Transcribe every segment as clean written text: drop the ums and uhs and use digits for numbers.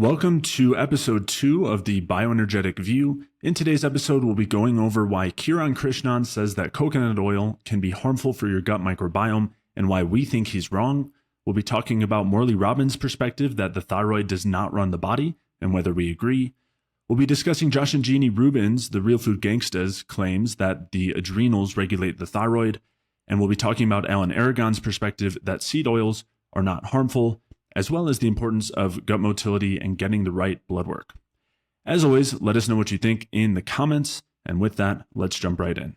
Welcome to episode 2 of the Bioenergetic View. In today's episode, we'll be going over why Kiran Krishnan says that coconut oil can be harmful for your gut microbiome and why we think he's wrong. We'll be talking about Morley Robbins' perspective that the thyroid does not run the body and whether we agree. We'll be discussing Josh and Jeanne Rubin's, the Real Food Gangsta's, claims that the adrenals regulate the thyroid. And we'll be talking about Aragon's perspective that seed oils are not harmful, as well as the importance of gut motility and getting the right blood work. As always, let us know what you think in the comments. And with that, let's jump right in.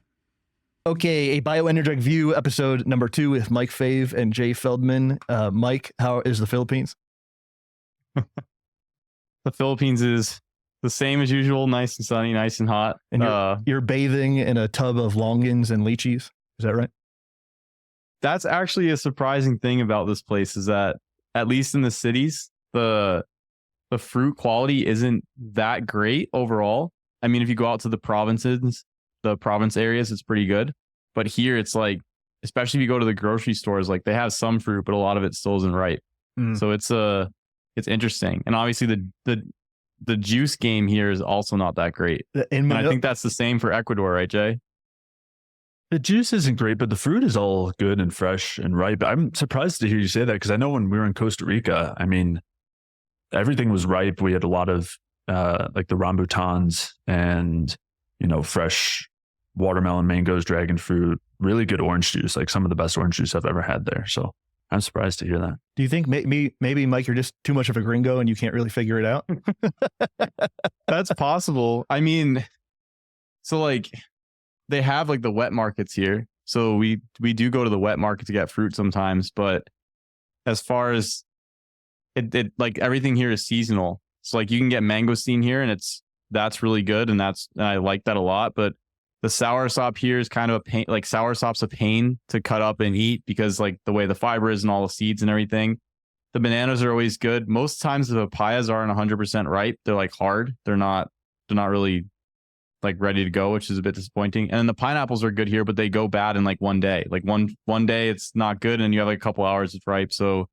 Okay, a Bioenergetic View, episode number 2 with Mike Fave and Jay Feldman. Mike, how is the Philippines? The Philippines is the same as usual, nice and sunny, nice and hot. And you're bathing in a tub of longans and lychees. Is that right? That's actually a surprising thing about this place is that, at least in the cities, the fruit quality isn't that great overall. I mean, if you go out to the province areas, it's pretty good. But here it's like, especially if you go to the grocery stores, like they have some fruit, but a lot of it still isn't ripe. So it's interesting. And obviously the juice game here is also not that great. And I think that's the same for Ecuador, right, Jay? The juice isn't great, but the fruit is all good and fresh and ripe. I'm surprised to hear you say that because I know when we were in Costa Rica, I mean, everything was ripe. We had a lot of like the rambutans and, fresh watermelon, mangoes, dragon fruit, really good orange juice, like some of the best orange juice I've ever had there. So I'm surprised to hear that. Do you think maybe Mike, you're just too much of a gringo and you can't really figure it out? That's possible. I mean, so like, they have like the wet markets here. So we do go to the wet market to get fruit sometimes, but as far as it like everything here is seasonal. So like you can get mangosteen here and that's really good. And I like that a lot, but the soursop here is kind of a pain. Like soursop's a pain to cut up and eat because like the way the fiber is and all the seeds and everything. The bananas are always good. Most times the papayas aren't 100% ripe. They're like hard. They're not really like ready to go, which is a bit disappointing. And then the pineapples are good here, but they go bad in like one day. Like one day it's not good and you have like a couple hours it's ripe. So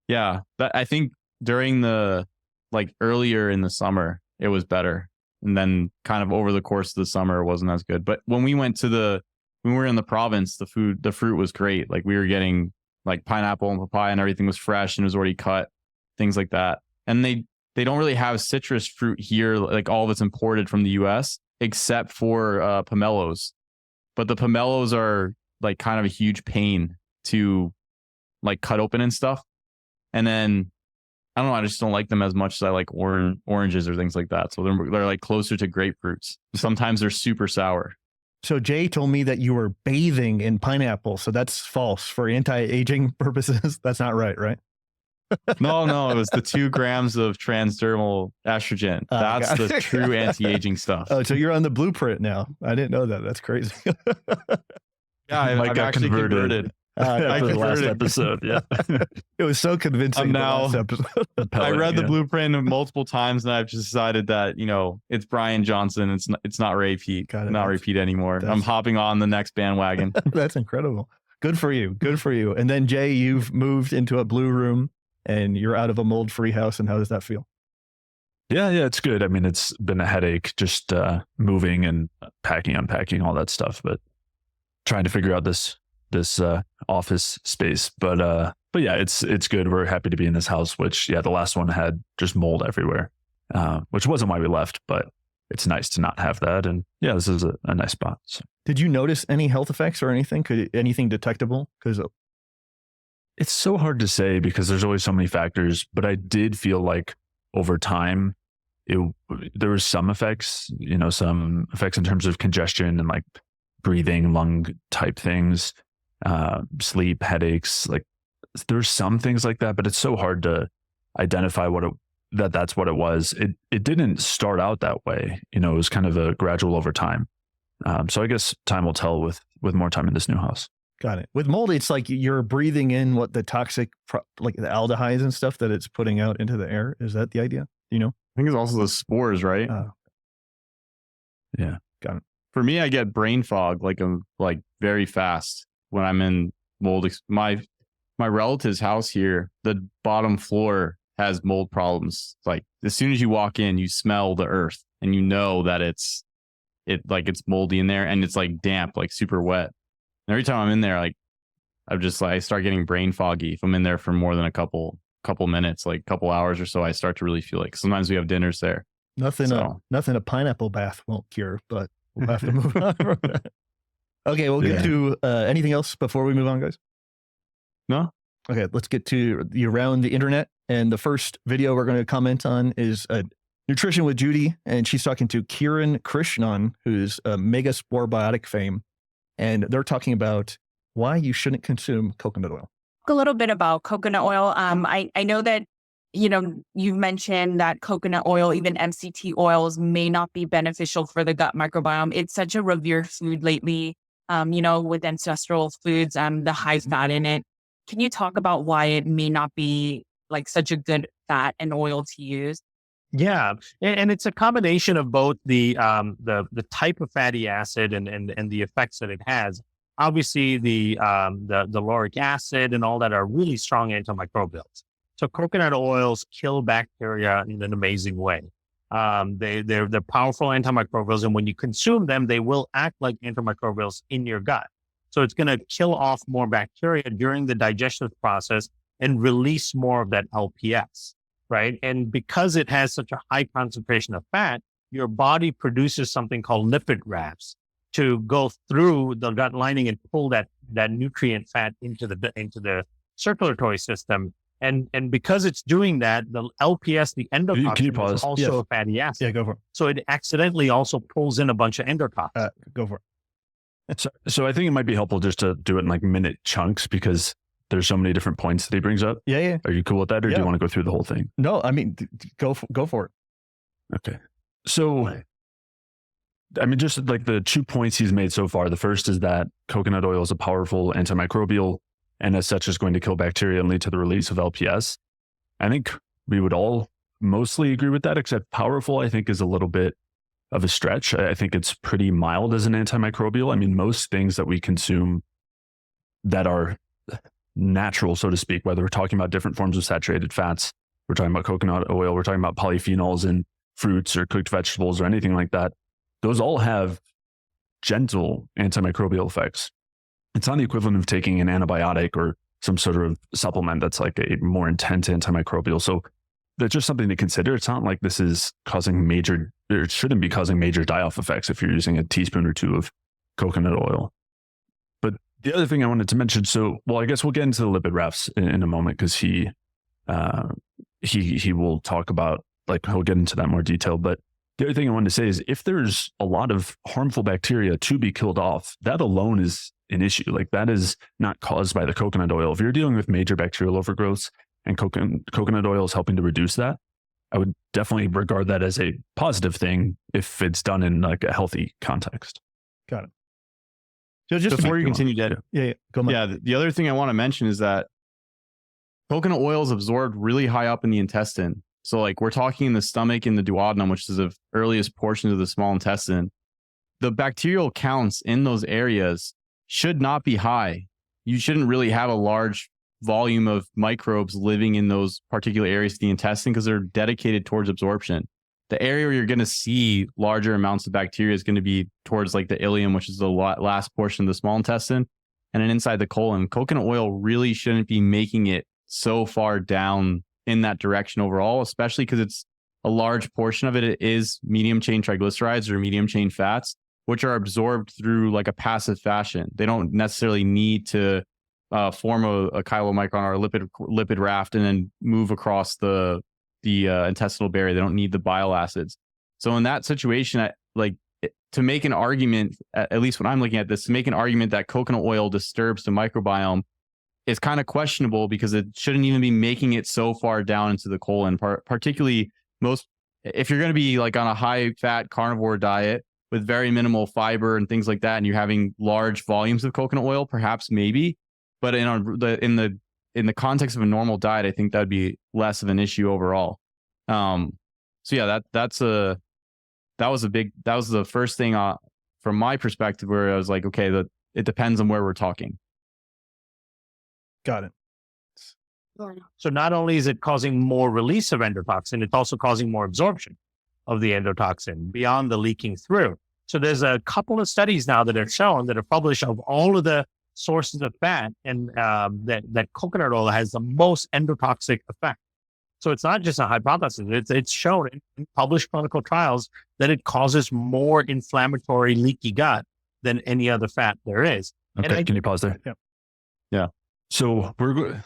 yeah, I think during the like earlier in the summer it was better. And then kind of over the course of the summer it wasn't as good. But when we were in the province, the fruit was great. Like we were getting like pineapple and papaya and everything was fresh and it was already cut, things like that. And they don't really have citrus fruit here, like all of it's imported from the US. Except for pomelos, but the pomelos are like kind of a huge pain to like cut open and stuff. And then I don't know, I just don't like them as much as I like oranges or things like that. So they're like closer to grapefruits. Sometimes they're super sour. So Jay told me that you were bathing in pineapple. So that's false for anti-aging purposes. That's not right, right? No, it was the 2 grams of transdermal estrogen. That's the true anti-aging stuff. Oh, so you're on the blueprint now. I didn't know that. That's crazy. Yeah, I've actually converted. I converted last episode. Yeah, it was so convincing. Last episode. I read the blueprint multiple times, and I've just decided that it's Brian Johnson. It's not Ray Pete. Ray Pete anymore. I'm hopping on the next bandwagon. That's incredible. Good for you. Good for you. And then Jay, you've moved into a blue room. And you're out of a mold-free house, and how does that feel? Yeah, it's good. I mean, it's been a headache just moving and packing, unpacking, all that stuff, but trying to figure out this office space. But yeah, it's good. We're happy to be in this house, which the last one had just mold everywhere, which wasn't why we left, but it's nice to not have that. And yeah, this is a nice spot. So. Did you notice any health effects or anything? Anything detectable? Because it's so hard to say because there's always so many factors, but I did feel like over time, there was some effects, some effects in terms of congestion and like breathing, lung type things, sleep, headaches. Like there's some things like that, but it's so hard to identify that's what it was. It didn't start out that way. It was kind of a gradual over time. So I guess time will tell with more time in this new house. Got it. With mold, it's like you're breathing in what the toxic, like the aldehydes and stuff that it's putting out into the air. Is that the idea? I think it's also the spores, right? Yeah. Got it. For me, I get brain fog like very fast when I'm in mold. My relative's house here, the bottom floor has mold problems. Like as soon as you walk in, you smell the earth and you know that it's moldy in there and it's like damp, like super wet. And every time I'm in there, like I start getting brain foggy. If I'm in there for more than a couple minutes, like a couple hours or so, I start to really feel like sometimes we have dinners there. Nothing a pineapple bath won't cure, but we'll have to move on. Okay, we'll get to anything else before we move on, guys? No? Okay, let's get to the around the internet. And the first video we're going to comment on is Nutrition with Judy. And she's talking to Kiran Krishnan, who's a mega spore biotic fame. And they're talking about why you shouldn't consume coconut oil. A little bit about coconut oil. I know that, you've mentioned that coconut oil, even MCT oils, may not be beneficial for the gut microbiome. It's such a revered food lately, with ancestral foods, the high fat in it. Can you talk about why it may not be like such a good fat and oil to use? Yeah, and it's a combination of both the type of fatty acid and the effects that it has. Obviously, the lauric acid and all that are really strong antimicrobials. So coconut oils kill bacteria in an amazing way. They're powerful antimicrobials, and when you consume them, they will act like antimicrobials in your gut. So it's going to kill off more bacteria during the digestive process and release more of that LPS, right? And because it has such a high concentration of fat, your body produces something called lipid rafts to go through the gut lining and pull that nutrient fat into the circulatory system. And because it's doing that, the LPS, the endotoxin, is also a fatty acid. Yeah, go for it. So it accidentally also pulls in a bunch of endotoxins. Go for it. So I think it might be helpful just to do it in like minute chunks because there's so many different points that he brings up. Yeah. Are you cool with that, or do you want to go through the whole thing? No, I mean, go for it. Okay. So, I mean, just like the 2 points he's made so far. The first is that coconut oil is a powerful antimicrobial and as such is going to kill bacteria and lead to the release of LPS. I think we would all mostly agree with that, except powerful, I think, is a little bit of a stretch. I think it's pretty mild as an antimicrobial. I mean, most things that we consume that are natural, so to speak, whether we're talking about different forms of saturated fats, we're talking about coconut oil, we're talking about polyphenols in fruits or cooked vegetables or anything like that, those all have gentle antimicrobial effects. It's not the equivalent of taking an antibiotic or some sort of supplement that's like a more intense antimicrobial. So that's just something to consider. It's not like this is causing it shouldn't be causing major die-off effects if you're using a teaspoon or two of coconut oil. But the other thing I wanted to mention, I guess we'll get into the lipid rafts in a moment because he will talk about, like, he'll get into that more detail. But the other thing I wanted to say is if there's a lot of harmful bacteria to be killed off, that alone is an issue. Like, that is not caused by the coconut oil. If you're dealing with major bacterial overgrowths and coconut oil is helping to reduce that, I would definitely regard that as a positive thing if it's done in like a healthy context. Got it. So just before you continue, Dad. Yeah. Go on. Yeah. The other thing I want to mention is that coconut oil is absorbed really high up in the intestine. So like we're talking in the stomach and the duodenum, which is the earliest portions of the small intestine. The bacterial counts in those areas should not be high. You shouldn't really have a large volume of microbes living in those particular areas of the intestine because they're dedicated towards absorption. The area where you're going to see larger amounts of bacteria is going to be towards like the ileum, which is the last portion of the small intestine, and then inside the colon. Coconut oil really shouldn't be making it so far down in that direction overall, especially because it's a large portion of it. It is medium chain triglycerides or medium chain fats, which are absorbed through like a passive fashion. They don't necessarily need to form a chylomicron or a lipid raft and then move across the intestinal barrier. They don't need the bile acids. So in that situation, to make an argument, at least when I'm looking at this, to make an argument that coconut oil disturbs the microbiome is kind of questionable because it shouldn't even be making it so far down into the colon. Particularly if you're going to be like on a high fat carnivore diet with very minimal fiber and things like that, and you're having large volumes of coconut oil, perhaps maybe. But in the context of a normal diet, I think that would be less of an issue overall. So yeah, that was the first thing from my perspective where I was like, okay, it depends on where we're talking. Got it. So not only is it causing more release of endotoxin, it's also causing more absorption of the endotoxin beyond the leaking through. So there's a couple of studies now that are shown, that are published, of all of the sources of fat, and that coconut oil has the most endotoxic effect. So it's not just a hypothesis. It's shown in published clinical trials that it causes more inflammatory leaky gut than any other fat there is. Okay, can you pause there? Yeah. So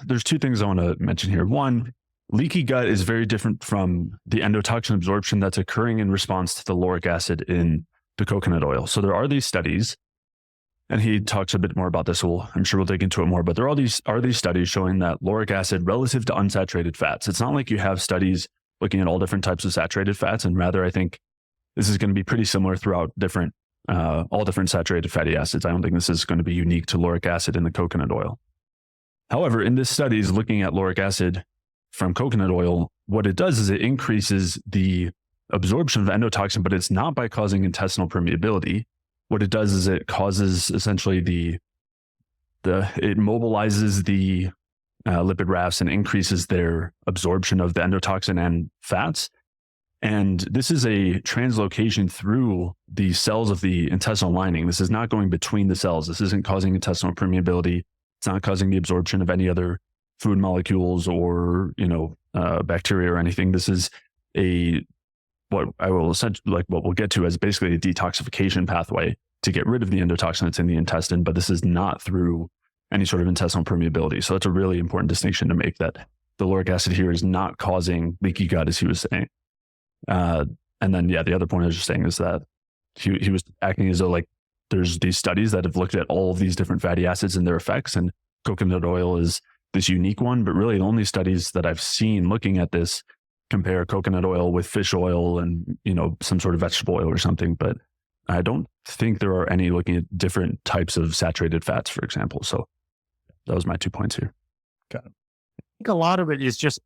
there's two things I want to mention here. One, leaky gut is very different from the endotoxin absorption that's occurring in response to the lauric acid in the coconut oil. So there are these studies, and he talks a bit more about this. I'm sure we'll dig into it more, but there are these studies showing that lauric acid relative to unsaturated fats. It's not like you have studies looking at all different types of saturated fats, and rather I think this is going to be pretty similar throughout all different saturated fatty acids. I don't think this is going to be unique to lauric acid in the coconut oil. However, in this study is looking at lauric acid from coconut oil, what it does is it increases the absorption of endotoxin, but it's not by causing intestinal permeability. What it does is it causes essentially it mobilizes the lipid rafts and increases their absorption of the endotoxin and fats. And this is a translocation through the cells of the intestinal lining. This is not going between the cells. This isn't causing intestinal permeability. It's not causing the absorption of any other food molecules or, bacteria or anything. This is what we'll get to as basically a detoxification pathway to get rid of the endotoxin that's in the intestine, but this is not through any sort of intestinal permeability. So that's a really important distinction to make, that the lauric acid here is not causing leaky gut, as he was saying. And then, the other point I was just saying is that he was acting as though there's these studies that have looked at all of these different fatty acids and their effects, and coconut oil is this unique one, but really the only studies that I've seen looking at this compare coconut oil with fish oil and, some sort of vegetable oil or something. But I don't think there are any looking at different types of saturated fats, for example. So that was my 2 points here. Got it. I think a lot of it is just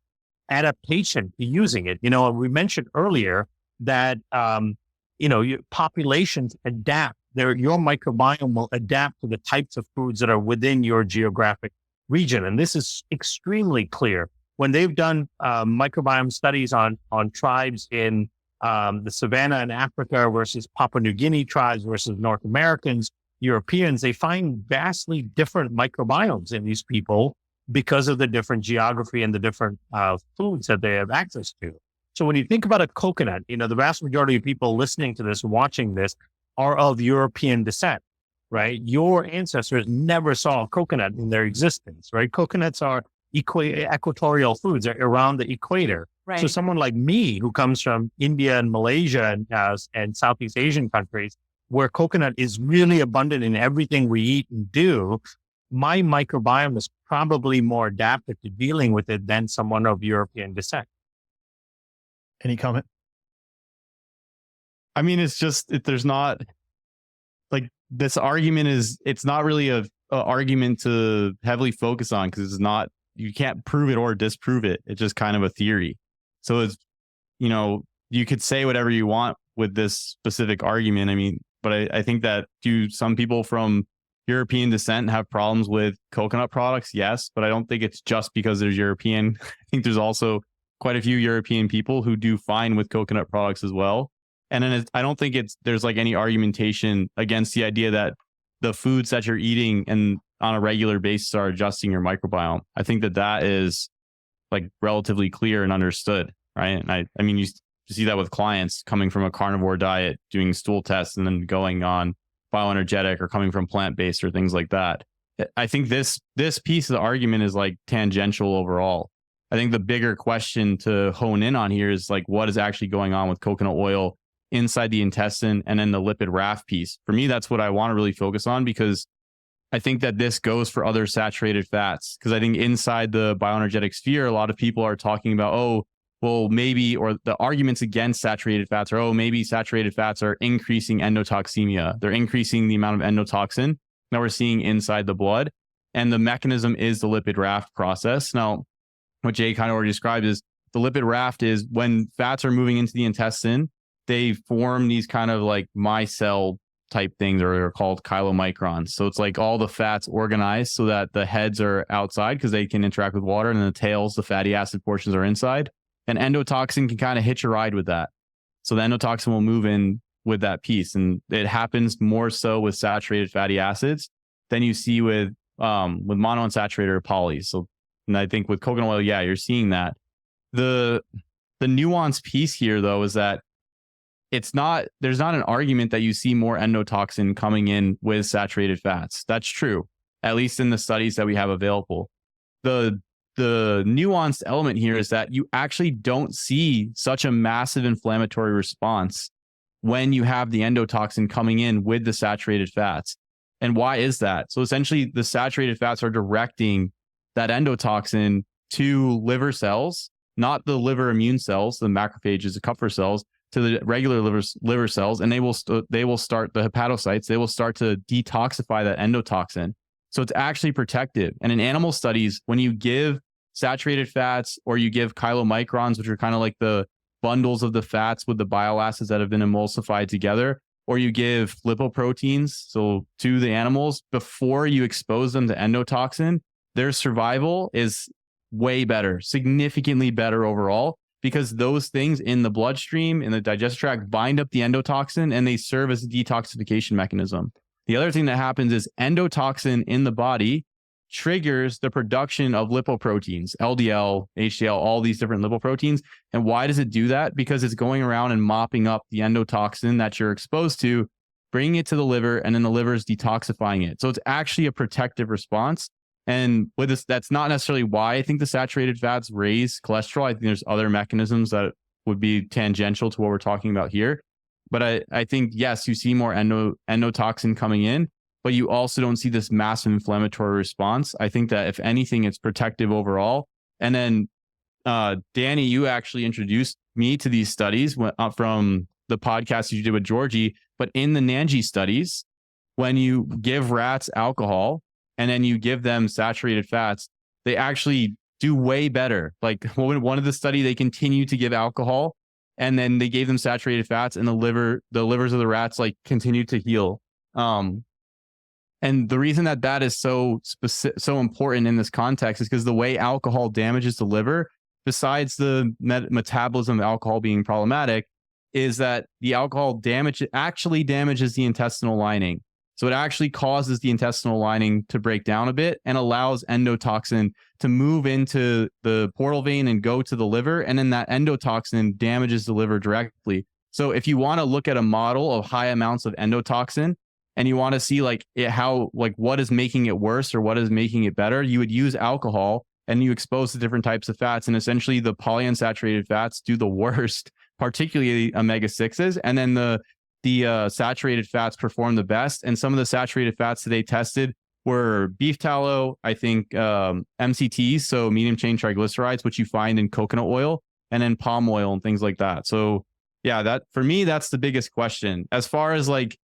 adaptation to using it. We mentioned earlier that, your populations adapt. Your microbiome will adapt to the types of foods that are within your geographic region. And this is extremely clear. When they've done microbiome studies on tribes in the savannah in Africa versus Papua New Guinea tribes versus North Americans, Europeans, they find vastly different microbiomes in these people because of the different geography and the different foods that they have access to. So when you think about a coconut, the vast majority of people listening to this, watching this, are of European descent, right? Your ancestors never saw a coconut in their existence, right? Coconuts are equatorial foods. They're around the equator. Right. So someone like me, who comes from India and Malaysia and Southeast Asian countries, where coconut is really abundant in everything we eat and do, my microbiome is probably more adapted to dealing with it than someone of European descent. Any comment? I mean, it's just, there's not this argument it's not really a argument to heavily focus on, because it's not, you can't prove it or disprove it. It's just kind of a theory. So it's, you could say whatever you want with this specific argument. I mean, but I think that some people from European descent have problems with coconut products? Yes, but I don't think it's just because there's European. I think there's also quite a few European people who do fine with coconut products as well. And then I don't think there's any argumentation against the idea that the foods that you're eating and on a regular basis are adjusting your microbiome. I think that is relatively clear and understood, right? And I mean, you see that with clients coming from a carnivore diet, doing stool tests, and then going on bioenergetic, or coming from plant-based or things like that. I think this piece of the argument is tangential overall. I think the bigger question to hone in on here is what is actually going on with coconut oil inside the intestine, and then the lipid raft piece. For me, that's what I want to really focus on, because I think that this goes for other saturated fats. Because I think inside the bioenergetic sphere, a lot of people are talking about, maybe, or the arguments against saturated fats are, maybe saturated fats are increasing endotoxemia. They're increasing the amount of endotoxin that we're seeing inside the blood. And the mechanism is the lipid raft process. Now, what Jay kind of already described is the lipid raft is when fats are moving into the intestine, they form these kind of micelle type things, or they're called chylomicrons. So it's like all the fats organized so that the heads are outside because they can interact with water, and then the tails, the fatty acid portions, are inside. And endotoxin can kind of hitch a ride with that. So the endotoxin will move in with that piece. And it happens more so with saturated fatty acids than you see with monounsaturated or polys. So, and I think with coconut oil, yeah, you're seeing that. The nuanced piece here, though, is that there's not an argument that you see more endotoxin coming in with saturated fats. That's true, at least in the studies that we have available. The nuanced element here is that you actually don't see such a massive inflammatory response when you have the endotoxin coming in with the saturated fats. And why is that? So essentially, the saturated fats are directing that endotoxin to liver cells, not the liver immune cells, the macrophages, the Kupffer cells, to the regular liver cells, and they will start, the hepatocytes, they will start to detoxify that endotoxin. So it's actually protective. And in animal studies, when you give saturated fats or you give chylomicrons, which are kind of like the bundles of the fats with the bile acids that have been emulsified together, or you give lipoproteins, so to the animals, before you expose them to endotoxin, their survival is way better, significantly better overall, because those things in the bloodstream, in the digestive tract, bind up the endotoxin and they serve as a detoxification mechanism. The other thing that happens is endotoxin in the body triggers the production of lipoproteins, LDL, HDL, all these different lipoproteins. And why does it do that? Because it's going around and mopping up the endotoxin that you're exposed to, bringing it to the liver, and then the liver is detoxifying it. So it's actually a protective response. And with this, that's not necessarily why I think the saturated fats raise cholesterol. I think there's other mechanisms that would be tangential to what we're talking about here. But I think, yes, you see more endotoxin coming in, but you also don't see this massive inflammatory response. I think that if anything, it's protective overall. And then, Danny, you actually introduced me to these studies from the podcast you did with Georgie. But in the Nanji studies, when you give rats alcohol and then you give them saturated fats, they actually do way better. Like one of the study, they continue to give alcohol and then they gave them saturated fats, and the livers of the rats like continued to heal. And the reason that is so important in this context is because the way alcohol damages the liver, besides the metabolism of alcohol being problematic, is that the alcohol actually damages the intestinal lining. So it actually causes the intestinal lining to break down a bit and allows endotoxin to move into the portal vein and go to the liver. And then that endotoxin damages the liver directly. So if you want to look at a model of high amounts of endotoxin and you want to see what is making it worse or what is making it better, you would use alcohol and you expose the different types of fats. And essentially the polyunsaturated fats do the worst, particularly omega-6s. And then the saturated fats perform the best. And some of the saturated fats that they tested were beef tallow, I think MCTs, so medium chain triglycerides, which you find in coconut oil, and then palm oil and things like that. So yeah, that for me, that's the biggest question. As far as like,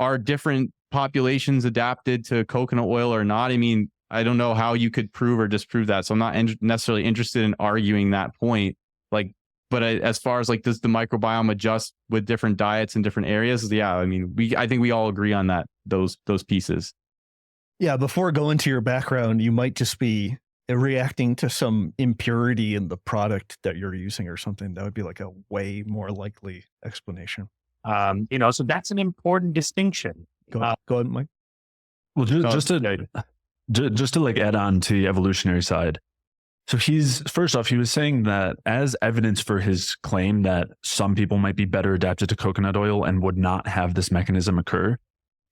are different populations adapted to coconut oil or not? I mean, I don't know how you could prove or disprove that. So I'm not necessarily interested in arguing that point. But as far as like, does the microbiome adjust with different diets in different areas? Yeah, I mean, I think we all agree on that, those pieces. Yeah, before going to your background, you might just be reacting to some impurity in the product that you're using or something. That would be like a way more likely explanation. So that's an important distinction. Go ahead, Mike. Well, just to like add on to the evolutionary side. So he was saying that as evidence for his claim that some people might be better adapted to coconut oil and would not have this mechanism occur,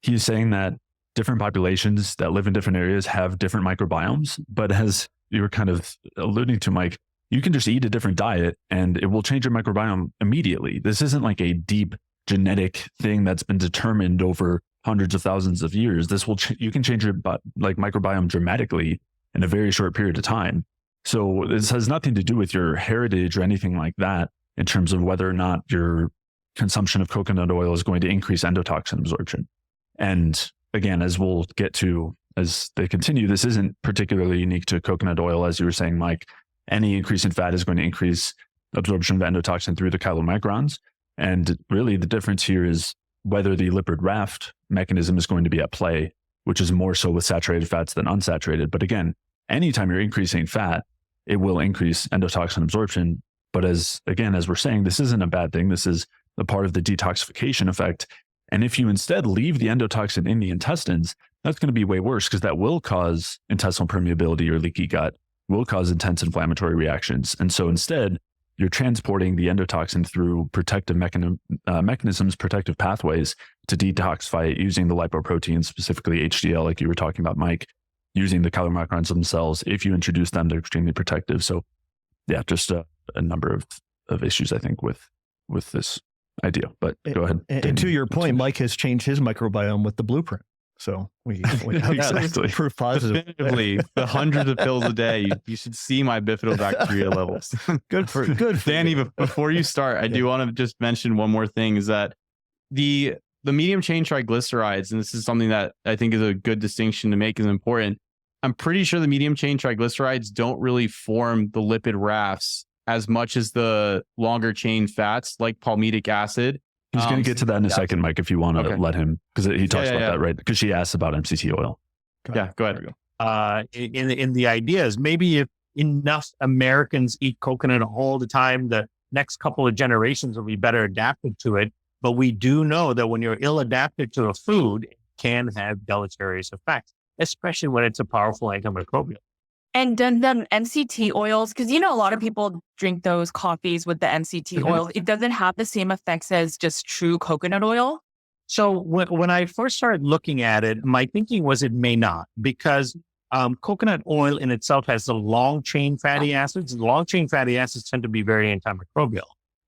he's saying that different populations that live in different areas have different microbiomes. But as you were kind of alluding to, Mike, you can just eat a different diet and it will change your microbiome immediately. This isn't like a deep genetic thing that's been determined over hundreds of thousands of years. You can change your microbiome dramatically in a very short period of time. So this has nothing to do with your heritage or anything like that in terms of whether or not your consumption of coconut oil is going to increase endotoxin absorption. And again, as we'll get to as they continue, this isn't particularly unique to coconut oil. As you were saying, Mike, any increase in fat is going to increase absorption of endotoxin through the chylomicrons. And really the difference here is whether the lipid raft mechanism is going to be at play, which is more so with saturated fats than unsaturated. But again, anytime you're increasing fat, it will increase endotoxin absorption. But as we're saying, this isn't a bad thing. This is a part of the detoxification effect. And if you instead leave the endotoxin in the intestines, that's going to be way worse, because that will cause intestinal permeability or leaky gut, will cause intense inflammatory reactions. And so instead, you're transporting the endotoxin through protective mechanisms, protective pathways to detoxify it using the lipoproteins, specifically HDL, like you were talking about, Mike, using the chylomicrons themselves. If you introduce them, they're extremely protective. So yeah, just a number of issues, I think, with this idea. But go ahead. And to your point, Mike has changed his microbiome with the blueprint. So we have Exactly. proof positive. Definitively, the hundreds of pills a day. You should see my bifidobacteria levels. Good for Danny, before you start, I do want to just mention one more thing, is that the medium chain triglycerides, and this is something that I think is a good distinction to make, is important. I'm pretty sure the medium chain triglycerides don't really form the lipid rafts as much as the longer chain fats like palmitic acid. He's going to get to that in a second, Mike, if you want to let him, because he talks about that, right? Because she asked about MCT oil. Yeah, go ahead. In the ideas, maybe if enough Americans eat coconut all the time, the next couple of generations will be better adapted to it. But we do know that when you're ill adapted to a food, it can have deleterious effects, especially when it's a powerful antimicrobial. And then the MCT oils, because a lot of people drink those coffees with the MCT oil. It doesn't have the same effects as just true coconut oil. So when I first started looking at it, my thinking was it may not, because coconut oil in itself has the long chain fatty acids. Long chain fatty acids tend to be very antimicrobial.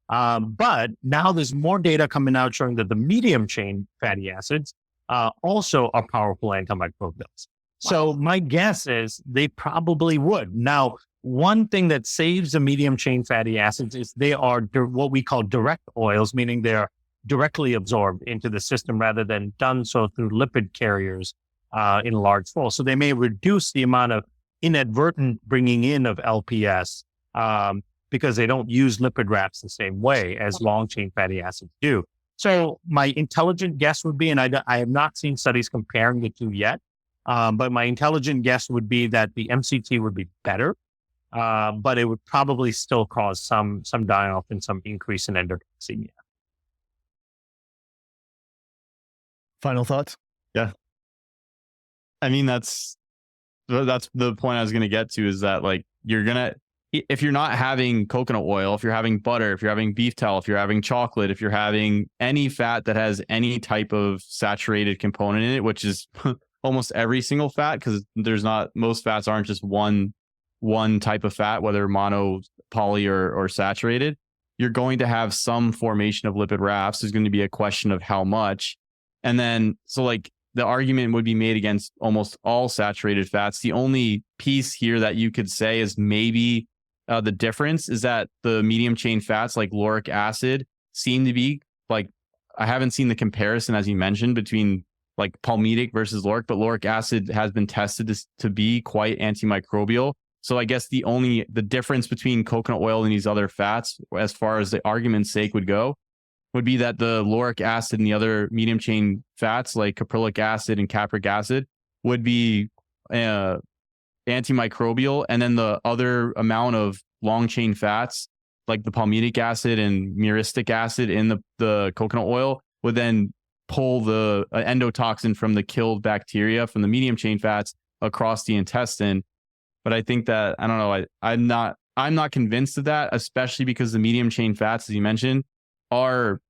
But now there's more data coming out showing that the medium chain fatty acids also are powerful antimicrobials. So my guess is they probably would. Now, one thing that saves the medium chain fatty acids is they are what we call direct oils, meaning they're directly absorbed into the system rather than done so through lipid carriers in large flow. So they may reduce the amount of inadvertent bringing in of LPS because they don't use lipid rafts the same way as long chain fatty acids do. So my intelligent guess would be, and I have not seen studies comparing the two yet, but my intelligent guess would be that the MCT would be better, but it would probably still cause some die-off and some increase in endotoxemia. Final thoughts? Yeah. I mean, that's the point I was going to get to, is that like if you're not having coconut oil, if you're having butter, if you're having beef tallow, if you're having chocolate, if you're having any fat that has any type of saturated component in it, which is almost every single fat, because most fats aren't just one type of fat, whether mono, poly, or saturated, you're going to have some formation of lipid rafts. There's going to be a question of how much. And then, so like the argument would be made against almost all saturated fats. The only piece here that you could say is maybe the difference is that the medium chain fats like lauric acid seem to be like, I haven't seen the comparison, as you mentioned, between like palmitic versus lauric, but lauric acid has been tested to be quite antimicrobial. So I guess the difference between coconut oil and these other fats, as far as the argument's sake would go, would be that the lauric acid and the other medium chain fats like caprylic acid and capric acid would be antimicrobial. And then the other amount of long chain fats like the palmitic acid and myristic acid in the coconut oil would then pull the endotoxin from the killed bacteria from the medium chain fats across the intestine. But I think that, I don't know, I'm not convinced of that, especially because the medium chain fats, as you mentioned, are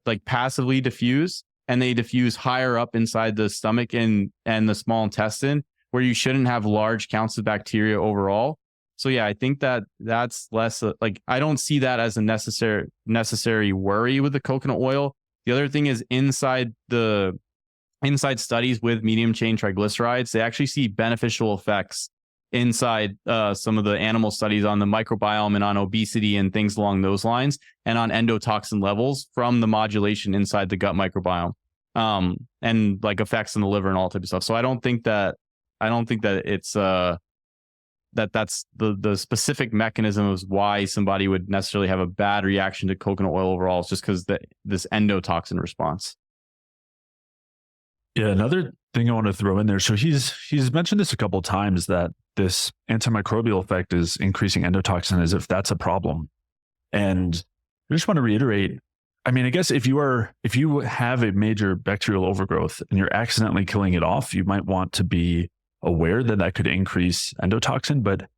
like passively diffuse, and they diffuse higher up inside the stomach and the small intestine, where you shouldn't have large counts of bacteria overall. So yeah, I think that's less like, I don't see that as a necessary worry with the coconut oil. The other thing is inside studies with medium chain triglycerides, they actually see beneficial effects inside some of the animal studies on the microbiome and on obesity and things along those lines, and on endotoxin levels from the modulation inside the gut microbiome, and like effects on the liver and all type of stuff. So I don't think that it's that's the specific mechanism of why somebody would necessarily have a bad reaction to coconut oil overall. It's just because this endotoxin response. Yeah, another thing I want to throw in there. So he's mentioned this a couple of times, that this antimicrobial effect is increasing endotoxin, as if that's a problem. And I just want to reiterate, I mean, I guess if you have a major bacterial overgrowth and you're accidentally killing it off, you might want to be aware that that could increase endotoxin. But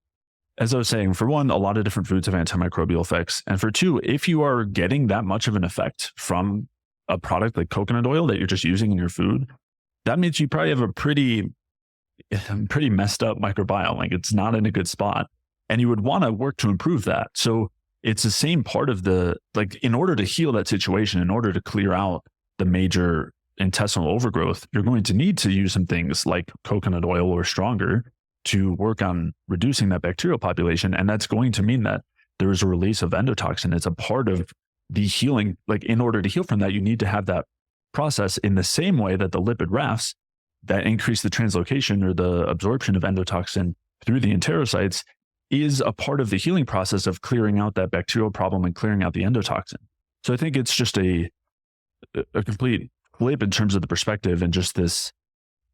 as I was saying, for one, a lot of different foods have antimicrobial effects. And for two, if you are getting that much of an effect from a product like coconut oil that you're just using in your food, that means you probably have a pretty messed up microbiome. Like, it's not in a good spot. And you would want to work to improve that. So it's the same part of in order to heal that situation, in order to clear out the major intestinal overgrowth, you're going to need to use some things like coconut oil or stronger to work on reducing that bacterial population. And that's going to mean that there is a release of endotoxin. It's a part of the healing. Like, in order to heal from that, you need to have that process, in the same way that the lipid rafts that increase the translocation or the absorption of endotoxin through the enterocytes is a part of the healing process of clearing out that bacterial problem and clearing out the endotoxin. So I think it's just a complete flip in terms of the perspective, and just this,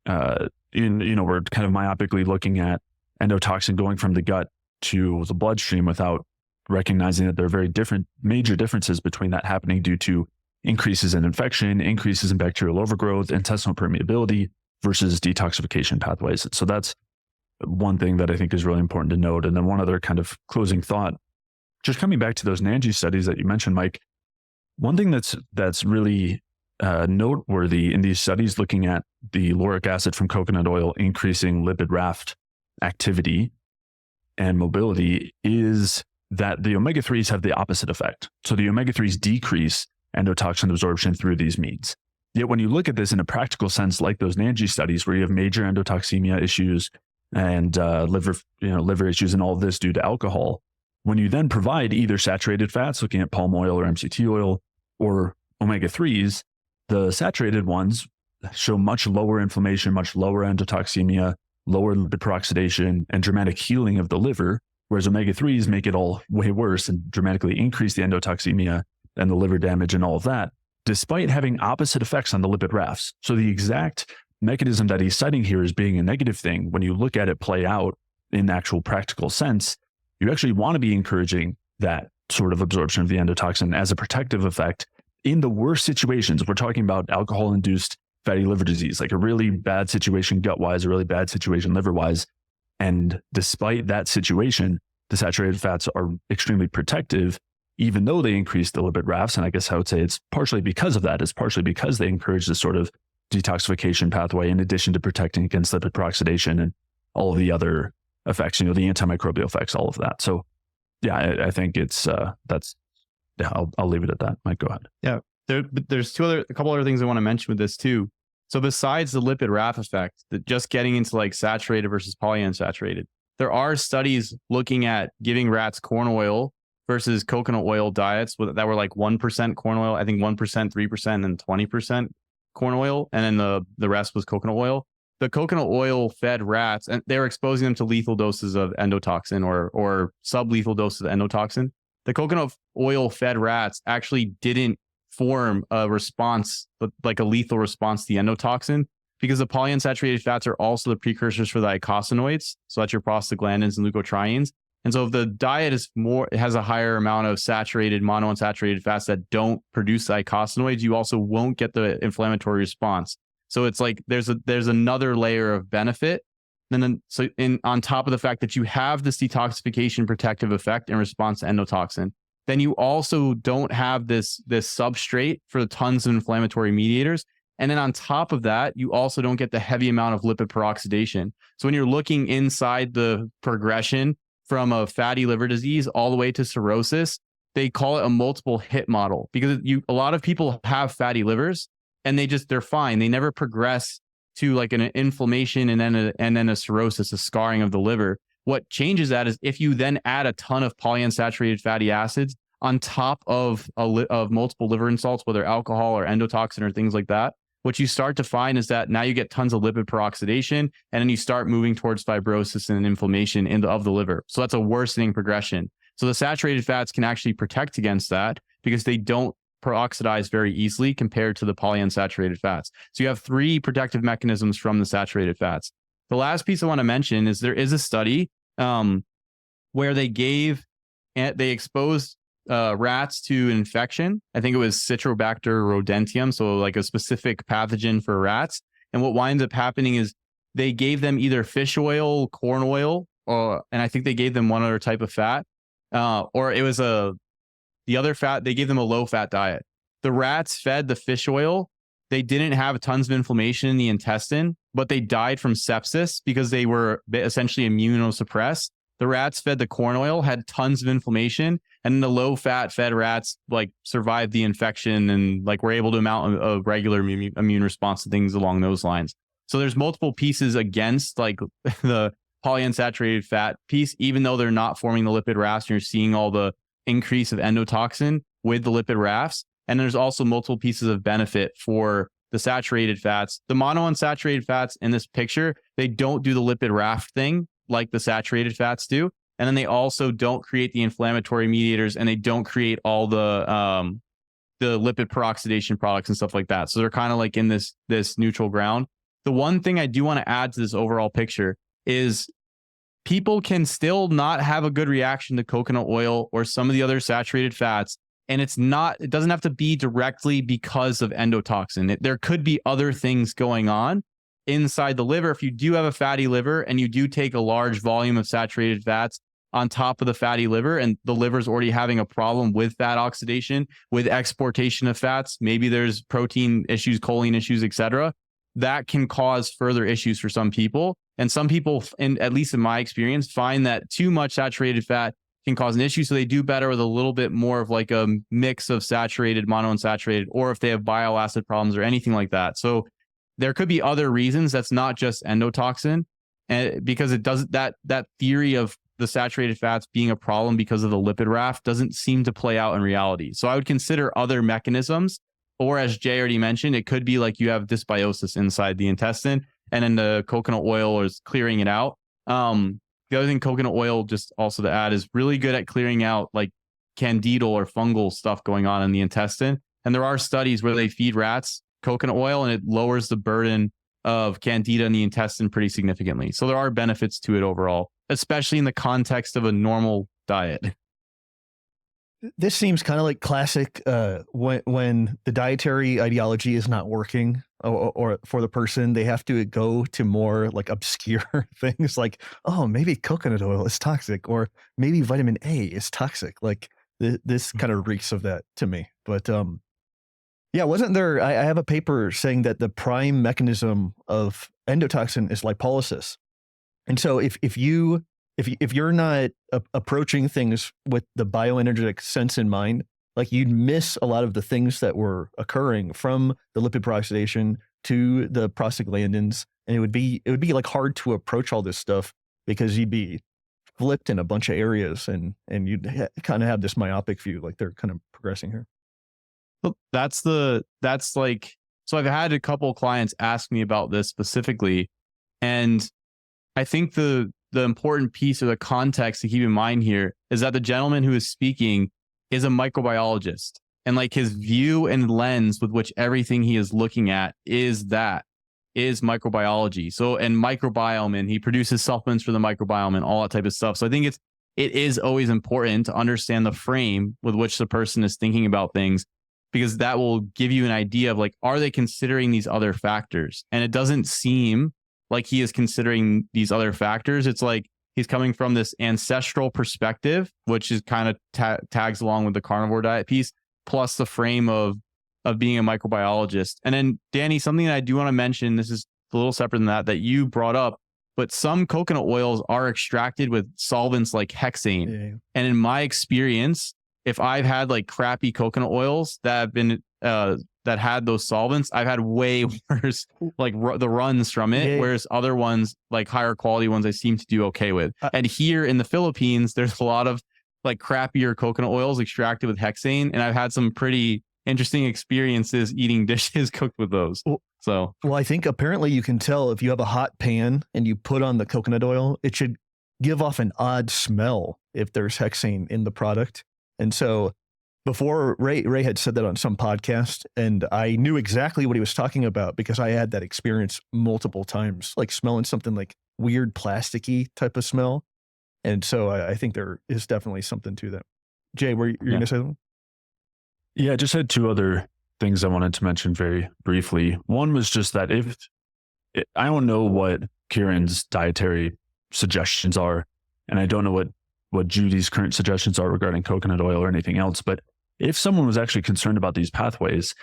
we're kind of myopically looking at endotoxin going from the gut to the bloodstream without recognizing that there are very different major differences between that happening due to increases in infection, increases in bacterial overgrowth, intestinal permeability versus detoxification pathways. So that's one thing that I think is really important to note. And then one other kind of closing thought, just coming back to those NANGI studies that you mentioned, Mike, one thing that's really noteworthy in these studies looking at the lauric acid from coconut oil increasing lipid raft activity and mobility is that the omega-3s have the opposite effect. So the omega-3s decrease endotoxin absorption through these means. Yet when you look at this in a practical sense, like those NANGI studies where you have major endotoxemia issues and liver issues and all of this due to alcohol, when you then provide either saturated fats, looking at palm oil or MCT oil, or omega-3s, the saturated ones show much lower inflammation, much lower endotoxemia, lower lipid peroxidation, and dramatic healing of the liver, whereas omega-3s make it all way worse and dramatically increase the endotoxemia and the liver damage and all of that, despite having opposite effects on the lipid rafts. So the exact mechanism that he's citing here as being a negative thing, when you look at it play out in actual practical sense, you actually want to be encouraging that sort of absorption of the endotoxin as a protective effect in the worst situations. We're talking about alcohol-induced fatty liver disease, like a really bad situation gut-wise, a really bad situation liver-wise. And despite that situation, the saturated fats are extremely protective, even though they increase the lipid rafts. And I guess I would say it's partially because of that. It's partially because they encourage this sort of detoxification pathway, in addition to protecting against lipid peroxidation and all of the other effects, the antimicrobial effects, all of that. So yeah, I think it's, I'll leave it at that. Mike, go ahead. Yeah. There's a couple other things I want to mention with this too. So besides the lipid raft effect, that just getting into like saturated versus polyunsaturated, there are studies looking at giving rats corn oil versus coconut oil diets that were like 1% corn oil, I think 1%, 3%, and 20% corn oil. And then the rest was coconut oil. The coconut oil fed rats, and they were exposing them to lethal doses of endotoxin or sublethal doses of endotoxin. The coconut oil fed rats actually didn't form a response, like a lethal response to the endotoxin, because the polyunsaturated fats are also the precursors for the eicosanoids. So that's your prostaglandins and leukotrienes. And so if the diet it has a higher amount of saturated, monounsaturated fats that don't produce the eicosanoids, you also won't get the inflammatory response. So it's like there's another layer of benefit. And then on top of the fact that you have this detoxification protective effect in response to endotoxin, then you also don't have this substrate for tons of inflammatory mediators. And then on top of that, you also don't get the heavy amount of lipid peroxidation. So when you're looking inside the progression from a fatty liver disease all the way to cirrhosis, they call it a multiple hit model, because a lot of people have fatty livers and they're fine. They never progress to like an inflammation and then a cirrhosis, a scarring of the liver. What changes that is if you then add a ton of polyunsaturated fatty acids on top of multiple liver insults, whether alcohol or endotoxin or things like that, what you start to find is that now you get tons of lipid peroxidation, and then you start moving towards fibrosis and inflammation of the liver. So that's a worsening progression. So the saturated fats can actually protect against that because they don't peroxidize very easily compared to the polyunsaturated fats. So you have 3 protective mechanisms from the saturated fats. The last piece I want to mention is there is a study where they exposed rats to an infection. I think it was Citrobacter rodentium, so like a specific pathogen for rats. And what winds up happening is they gave them either fish oil, corn oil, and I think they gave them one other type of fat, or it was the other fat. They gave them a low-fat diet. The rats fed the fish oil. They didn't have tons of inflammation in the intestine, but they died from sepsis because they were essentially immunosuppressed. The rats fed the corn oil, had tons of inflammation, and the low-fat fed rats like survived the infection and like were able to mount a regular immune response to things along those lines. So there's multiple pieces against like the polyunsaturated fat piece, even though they're not forming the lipid rafts, and you're seeing all the increase of endotoxin with the lipid rafts. And there's also multiple pieces of benefit for the saturated fats. The monounsaturated fats in this picture, they don't do the lipid raft thing like the saturated fats do. And then they also don't create the inflammatory mediators, and they don't create all the lipid peroxidation products and stuff like that. So they're kind of like in this neutral ground. The one thing I do want to add to this overall picture is people can still not have a good reaction to coconut oil or some of the other saturated fats. And it doesn't have to be directly because of endotoxin. There could be other things going on inside the liver. If you do have a fatty liver and you do take a large volume of saturated fats on top of the fatty liver, and the liver's already having a problem with fat oxidation, with exportation of fats, maybe there's protein issues, choline issues, etc., that can cause further issues for some people. And some people, at least in my experience, find that too much saturated fat can cause an issue. So they do better with a little bit more of like a mix of saturated, monounsaturated, or if they have bile acid problems or anything like that. So there could be other reasons that's not just endotoxin, and because it doesn't, that theory of the saturated fats being a problem because of the lipid raft doesn't seem to play out in reality. So I would consider other mechanisms, or as Jay already mentioned, it could be like you have dysbiosis inside the intestine and then the coconut oil is clearing it out. The other thing coconut oil, just also to add, is really good at clearing out like candidal or fungal stuff going on in the intestine. And there are studies where they feed rats coconut oil and it lowers the burden of candida in the intestine pretty significantly. So there are benefits to it overall, especially in the context of a normal diet. This seems kind of like classic when the dietary ideology is not working, or for the person, they have to go to more like obscure things like, oh, maybe coconut oil is toxic, or maybe vitamin A is toxic. Like this kind of reeks of that to me. But yeah, wasn't there? I have a paper saying that the prime mechanism of endotoxin is lipolysis, and so if you're not approaching things with the bioenergetic sense in mind, like you'd miss a lot of the things that were occurring from the lipid peroxidation to the prostaglandins, and it would be like hard to approach all this stuff because you'd be flipped in a bunch of areas, and you'd kind of have this myopic view, like they're kind of progressing here. So I've had a couple clients ask me about this specifically, and I think the important piece or the context to keep in mind here is that the gentleman who is speaking is a microbiologist, and like his view and lens with which everything he is looking at is microbiology. So, and microbiome, and he produces supplements for the microbiome and all that type of stuff. So I think it is always important to understand the frame with which the person is thinking about things, because that will give you an idea of like, are they considering these other factors? And it doesn't seem like he is considering these other factors. It's like he's coming from this ancestral perspective, which is kind of tags along with the carnivore diet piece, plus the frame of being a microbiologist. And then Danny, something that I do want to mention, this is a little separate than that you brought up, but some coconut oils are extracted with solvents like hexane. Yeah. And in my experience, if I've had like crappy coconut oils that have been that had those solvents, I've had way worse like the runs from it, whereas other ones, like higher quality ones, I seem to do okay with. And here in the Philippines, there's a lot of like crappier coconut oils extracted with hexane, and I've had some pretty interesting experiences eating dishes cooked with those. Well, I think apparently you can tell if you have a hot pan and you put on the coconut oil, it should give off an odd smell if there's hexane in the product. And so before Ray had said that on some podcast, and I knew exactly what he was talking about because I had that experience multiple times, like smelling something like weird plasticky type of smell. And so I think there is definitely something to that. Jay, you're going to say something? Yeah, I just had two other things I wanted to mention very briefly. One was just that I don't know what Kiran's dietary suggestions are, and I don't know what Judy's current suggestions are regarding coconut oil or anything else, but if someone was actually concerned about these pathways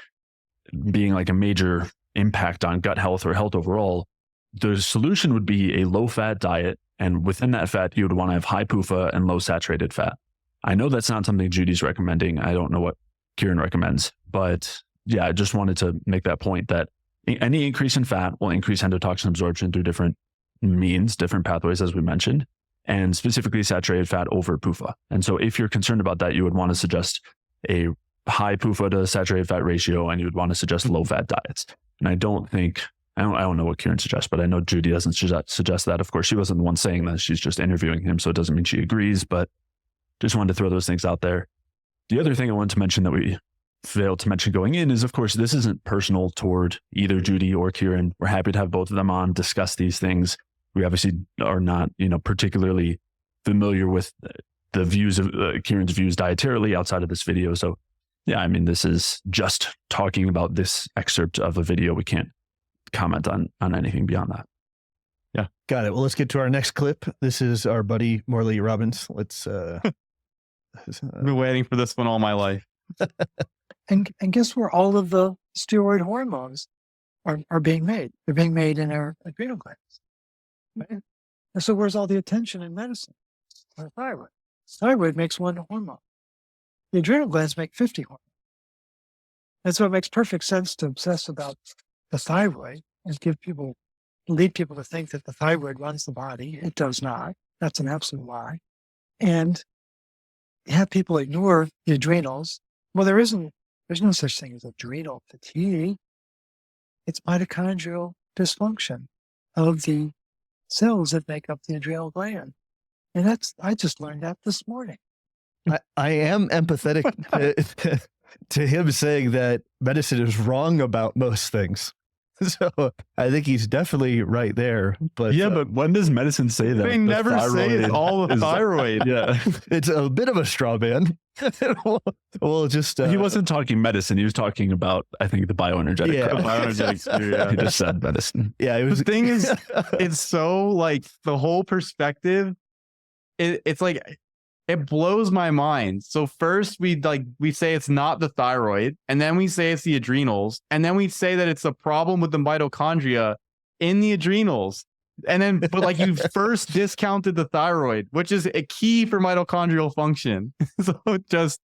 being like a major impact on gut health or health overall, the solution would be a low-fat diet, and within that fat, you would want to have high PUFA and low saturated fat. I know that's not something Judy's recommending. I don't know what Kiran recommends, but yeah, I just wanted to make that point that any increase in fat will increase endotoxin absorption through different means, different pathways, as we mentioned, and specifically saturated fat over PUFA. And so if you're concerned about that, you would want to suggest a high PUFA to saturated fat ratio, and you would want to suggest low fat diets. And I don't know what Kiran suggests, but I know Judy doesn't suggest that. Of course, she wasn't the one saying that. She's just interviewing him, so it doesn't mean she agrees, but just wanted to throw those things out there. The other thing I wanted to mention that we failed to mention going in is, of course, this isn't personal toward either Judy or Kiran. We're happy to have both of them on, discuss these things. We obviously are not, particularly familiar with the views of Kiran's views dietarily outside of this video. So yeah, I mean, this is just talking about this excerpt of a video. We can't comment on anything beyond that. Yeah. Got it. Well, let's get to our next clip. This is our buddy Morley Robbins. Let's I've been waiting for this one all my life. And guess where all of the steroid hormones are being made? They're being made in our adrenal glands. Right? And so where's all the attention in medicine? Our thyroid. Thyroid makes one hormone. The adrenal glands make 50 hormones. And so it makes perfect sense to obsess about the thyroid and lead people to think that the thyroid runs the body. It does not. That's an absolute lie. And have people ignore the adrenals. Well, there's no such thing as adrenal fatigue. It's mitochondrial dysfunction of the cells that make up the adrenal gland. And I just learned that this morning. I am empathetic to him saying that medicine is wrong about most things. So I think he's definitely right there. But yeah, but when does medicine say that? They never say it's all the thyroid. Yeah, it's a bit of a straw man. We'll just he wasn't talking medicine. He was talking about, I think, the bioenergetic. Yeah. Bioenergetic sphere, yeah. He just said medicine. Yeah, it was. The thing is, it's so like the whole perspective. It's like it blows my mind. So first we say it's not the thyroid, and then we say it's the adrenals, and then we say that it's a problem with the mitochondria in the adrenals. And then, but like you first discounted the thyroid, which is a key for mitochondrial function. So just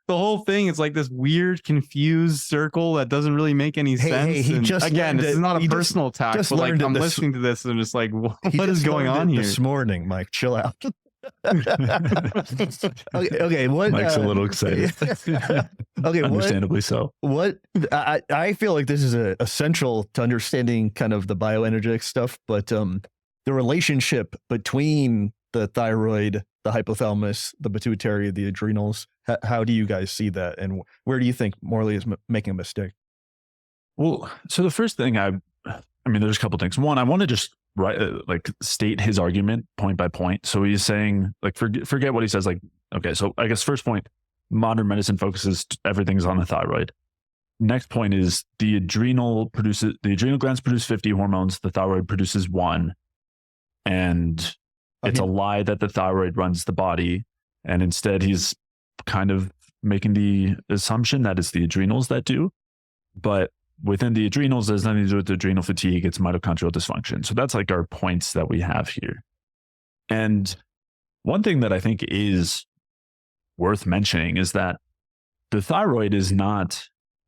the whole thing is like this weird, confused circle that doesn't really make any sense. He and just again, this is not a personal attack, just but like I'm this- listening to this and I'm just like, what he is just going learned on it here? this morning, Mike? Chill out. Okay. What? Mike's a little excited. Okay. Understandably so. What I feel like this is essential to understanding kind of the bioenergetic stuff, but the relationship between the thyroid, the hypothalamus, the pituitary, the adrenals, how do you guys see that? And where do you think Morley is making a mistake? Well, so the first thing I mean, there's a couple things. One, I want to just state his argument point by point. So he's saying, like, forget what he says. Like, okay, so I guess first point, modern medicine focuses everything's on the thyroid. Next point is the adrenal glands produce 50 hormones. The thyroid produces 1. And it's a lie that the thyroid runs the body. And instead he's kind of making the assumption that it's the adrenals that do. But within the adrenals, there's nothing to do with adrenal fatigue. It's mitochondrial dysfunction. So that's like our points that we have here. And one thing that I think is worth mentioning is that the thyroid is not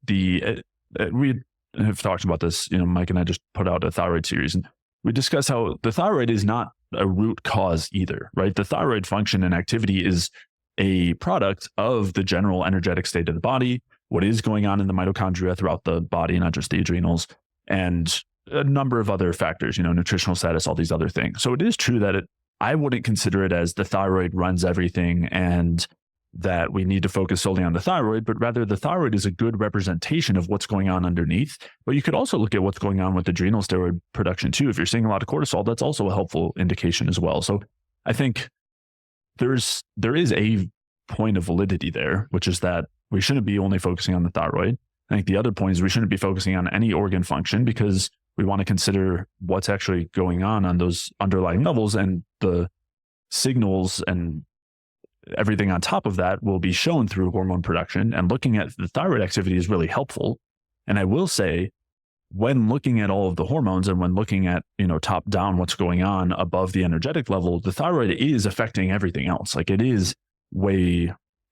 we have talked about this, Mike and I just put out a thyroid series, and we discussed how the thyroid is not a root cause either, right? The thyroid function and activity is a product of the general energetic state of the body, what is going on in the mitochondria throughout the body, not just the adrenals, and a number of other factors, nutritional status, all these other things. So it is true that I wouldn't consider it as the thyroid runs everything and that we need to focus solely on the thyroid, but rather the thyroid is a good representation of what's going on underneath. But you could also look at what's going on with adrenal steroid production too. If you're seeing a lot of cortisol, that's also a helpful indication as well. So I think there is a point of validity there, which is that we shouldn't be only focusing on the thyroid. I think the other point is we shouldn't be focusing on any organ function, because we want to consider what's actually going on those underlying levels, and the signals and everything on top of that will be shown through hormone production. And looking at the thyroid activity is really helpful. And I will say, when looking at all of the hormones and when looking at, top down what's going on above the energetic level, the thyroid is affecting everything else. Like it is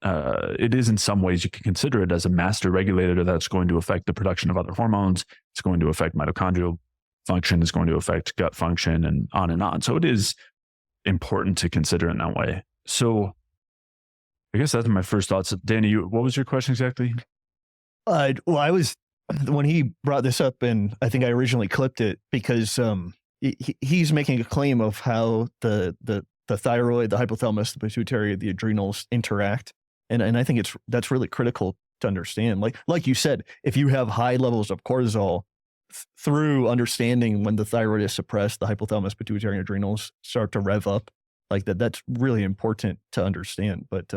in some ways you can consider it as a master regulator that's going to affect the production of other hormones. It's going to affect mitochondrial function. It's going to affect gut function, and on and on. So it is important to consider in that way. So I guess that's my first thoughts. Danny, what was your question exactly? Well, I was, when he brought this up, and I think I originally clipped it because he's making a claim of how the thyroid, the hypothalamus, the pituitary, the adrenals interact. And I think that's really critical to understand. Like you said, if you have high levels of cortisol, through understanding when the thyroid is suppressed, the hypothalamus, pituitary, and adrenals start to rev up. Like that's really important to understand. But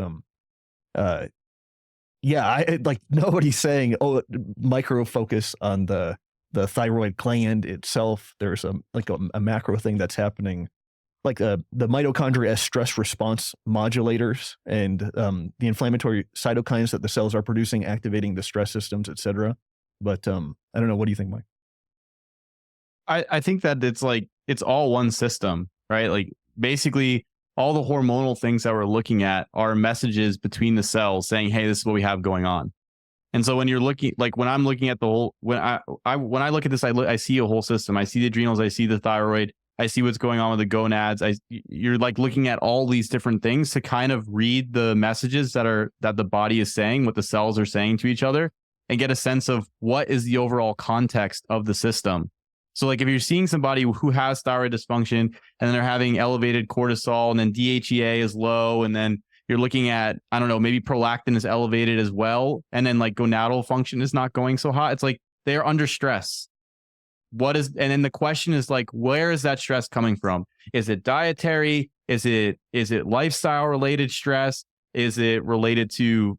I like nobody's saying, micro focus on the thyroid gland itself. There's a macro thing that's happening, like the mitochondria as stress response modulators, and the inflammatory cytokines that the cells are producing, activating the stress systems, etc. But I don't know. What do you think, Mike? I think that it's all one system, right? Like basically all the hormonal things that we're looking at are messages between the cells saying, hey, this is what we have going on. And so when you're looking, like when I'm looking at the whole, when I look at this, I see a whole system. I see the adrenals, I see the thyroid, I see what's going on with the gonads. You're like looking at all these different things to kind of read the messages that the body is saying, what the cells are saying to each other, and get a sense of what is the overall context of the system. So like if you're seeing somebody who has thyroid dysfunction and then they're having elevated cortisol, and then DHEA is low, and then you're looking at, I don't know, maybe prolactin is elevated as well, and then like gonadal function is not going so hot. It's like they're under stress. And then the question is like, where is that stress coming from? Is it dietary? Is it lifestyle related stress? Is it related to,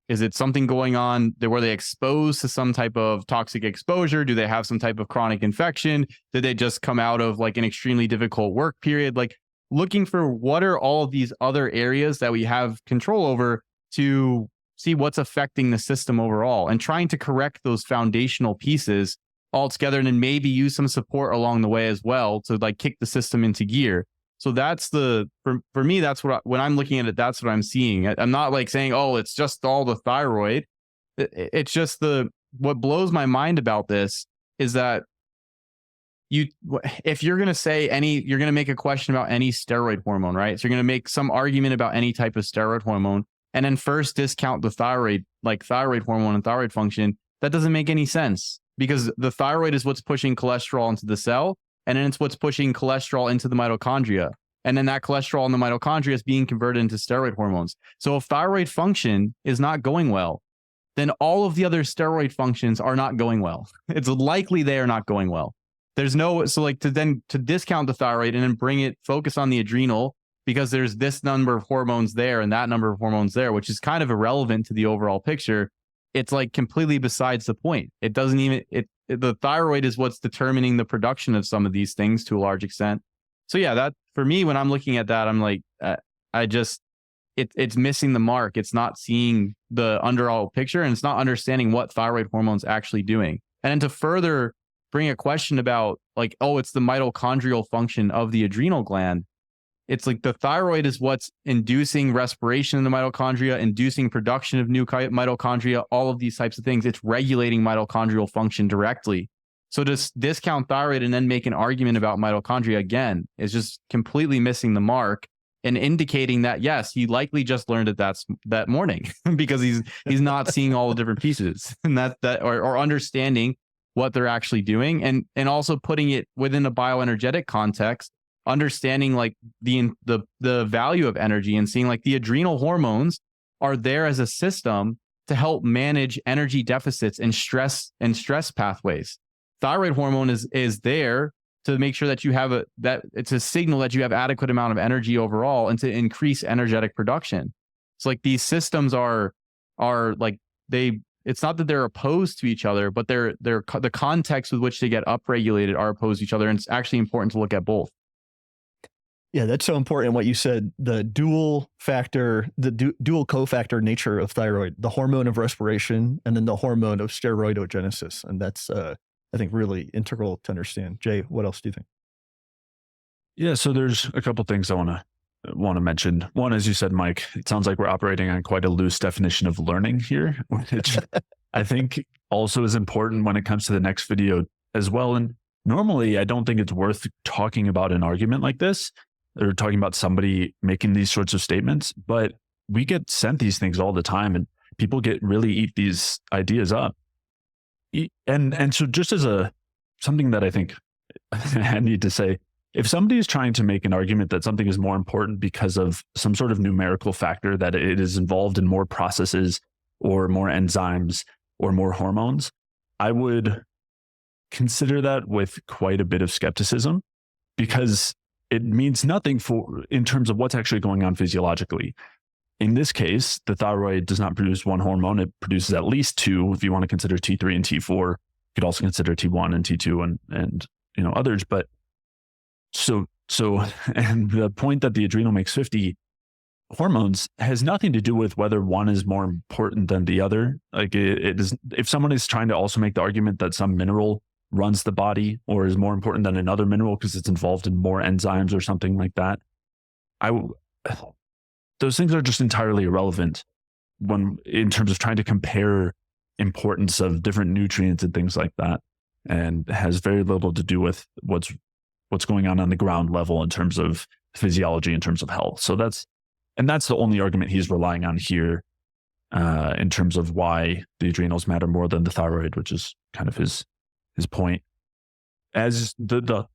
is it something going on there? Were they exposed to some type of toxic exposure? Do they have some type of chronic infection? Did they just come out of like an extremely difficult work period? Like looking for what are all of these other areas that we have control over to see what's affecting the system overall, and trying to correct those foundational pieces all together, and then maybe use some support along the way as well to like kick the system into gear. So that's for me, that's when I'm looking at it, that's what I'm seeing. I'm not like saying, oh, it's just all the thyroid. It's just what blows my mind about this is that if you're going to you're going to make a question about any steroid hormone, right? So you're going to make some argument about any type of steroid hormone, and then first discount the thyroid, like thyroid hormone and thyroid function. That doesn't make any sense, because the thyroid is what's pushing cholesterol into the cell, and then it's what's pushing cholesterol into the mitochondria. And then that cholesterol in the mitochondria is being converted into steroid hormones. So if thyroid function is not going well, then all of the other steroid functions are not going well. It's likely they are not going well. To discount the thyroid and then focus on the adrenal, because there's this number of hormones there and that number of hormones there, which is kind of irrelevant to the overall picture. It's like completely besides the point. It doesn't even, the thyroid is what's determining the production of some of these things to a large extent. So yeah, that for me, when I'm looking at that, I'm like, it's missing the mark. It's not seeing the underall picture, and it's not understanding what thyroid hormone's actually doing. And then to further bring a question about like, oh, it's the mitochondrial function of the adrenal gland. It's like the thyroid is what's inducing respiration in the mitochondria, inducing production of new mitochondria, all of these types of things. It's regulating mitochondrial function directly. So to discount thyroid and then make an argument about mitochondria again is just completely missing the mark, and indicating that, yes, he likely just learned it that morning because he's not seeing all the different pieces and or understanding what they're actually doing, and also putting it within a bioenergetic context, understanding like the value of energy, and seeing like the adrenal hormones are there as a system to help manage energy deficits and stress pathways. Thyroid hormone is there to make sure that you have that it's a signal that you have adequate amount of energy overall and to increase energetic production. So like these systems are like it's not that they're opposed to each other, but the context with which they get upregulated are opposed to each other. And it's actually important to look at both. Yeah, that's so important. What you said, the dual cofactor nature of thyroid, the hormone of respiration, and then the hormone of steroidogenesis. And that's, I think, really integral to understand. Jay, what else do you think? Yeah, so there's a couple things I want to mention. One, as you said, Mike, it sounds like we're operating on quite a loose definition of learning here, which I think also is important when it comes to the next video as well. And normally, I don't think it's worth talking about an argument like this or talking about somebody making these sorts of statements, but we get sent these things all the time and people really eat these ideas up. And so just as something that I think I need to say, if somebody is trying to make an argument that something is more important because of some sort of numerical factor, that it is involved in more processes or more enzymes or more hormones, I would consider that with quite a bit of skepticism, because it means nothing in terms of what's actually going on physiologically. In this case, the thyroid does not produce one hormone. It produces at least two, if you want to consider T3 and T4. You could also consider T1 and T2 and others. But so and the point that the adrenal makes 50 hormones has nothing to do with whether one is more important than the other. Like it is, if someone is trying to also make the argument that some mineral runs the body or is more important than another mineral because it's involved in more enzymes or something like that, those things are just entirely irrelevant in terms of trying to compare importance of different nutrients and things like that, and has very little to do with what's going on the ground level in terms of physiology, in terms of health. So that's the only argument he's relying on here in terms of why the adrenals matter more than the thyroid, which is kind of his point. As the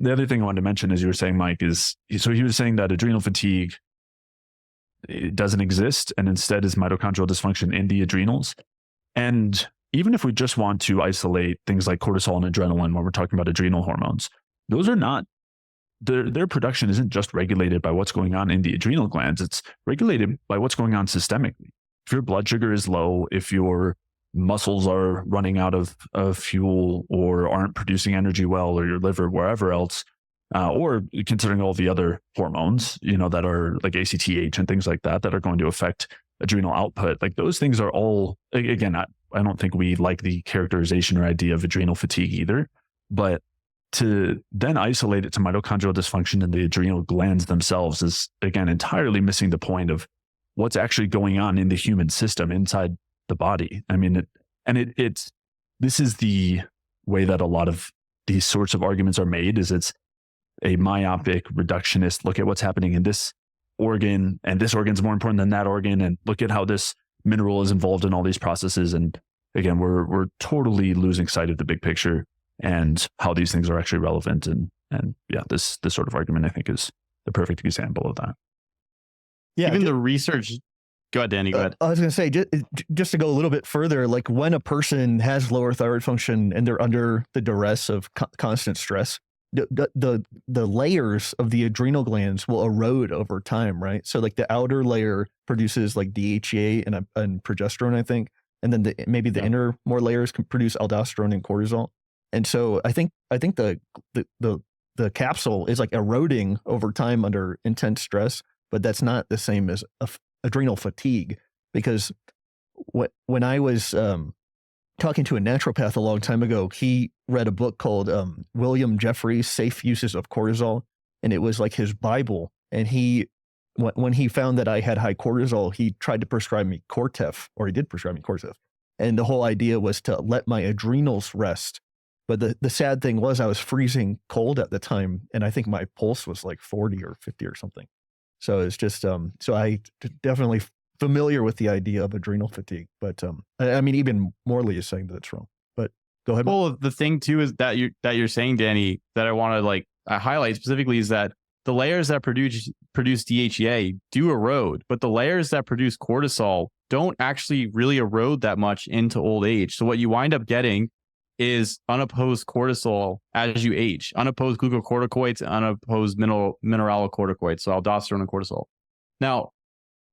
other thing I wanted to mention, as you were saying, Mike, is so he was saying that adrenal fatigue, it doesn't exist, and instead is mitochondrial dysfunction in the adrenals. And even if we just want to isolate things like cortisol and adrenaline when we're talking about adrenal hormones, those are not, their production isn't just regulated by what's going on in the adrenal glands. It's regulated by what's going on systemically. If your blood sugar is low, if your muscles are running out of fuel or aren't producing energy well, or your liver, wherever else, or considering all the other hormones, that are like ACTH and things like that are going to affect adrenal output. Like those things are all, again, I don't think we like the characterization or idea of adrenal fatigue either, but to then isolate it to mitochondrial dysfunction in the adrenal glands themselves is, again, entirely missing the point of what's actually going on in the human system inside the body. I mean, this is the way that a lot of these sorts of arguments are made, is it's a myopic, reductionist look at what's happening in this organ, and this organ's more important than that organ, and look at how this mineral is involved in all these processes. And again, we're totally losing sight of the big picture and how these things are actually relevant. And yeah, this sort of argument, I think, is the perfect example of that. Yeah, even the research. Go ahead, Danny. Go ahead. I was going to say, just to go a little bit further, like when a person has lower thyroid function and they're under the duress of constant stress, the layers of the adrenal glands will erode over time, right? So like the outer layer produces like DHEA and progesterone, I think, and then maybe the inner more layers can produce aldosterone and cortisol. And so I think the capsule is like eroding over time under intense stress, but that's not the same as adrenal fatigue, because when I was talking to a naturopath a long time ago, he read a book called William Jeffries' Safe Uses of Cortisol, and it was like his Bible. And when he found that I had high cortisol, he tried to prescribe me Cortef, or he did prescribe me Cortef. And the whole idea was to let my adrenals rest. But the sad thing was I was freezing cold at the time, and I think my pulse was like 40 or 50 or something. So it's just, so I definitely familiar with the idea of adrenal fatigue, but I mean, even Morley is saying that it's wrong, but go ahead. Well, the thing too is that you're saying, Danny, that I want to highlight specifically is that the layers that produce DHEA do erode, but the layers that produce cortisol don't actually really erode that much into old age. So what you wind up getting is unopposed cortisol as you age, unopposed glucocorticoids, unopposed mineralocorticoids, so aldosterone and cortisol. Now,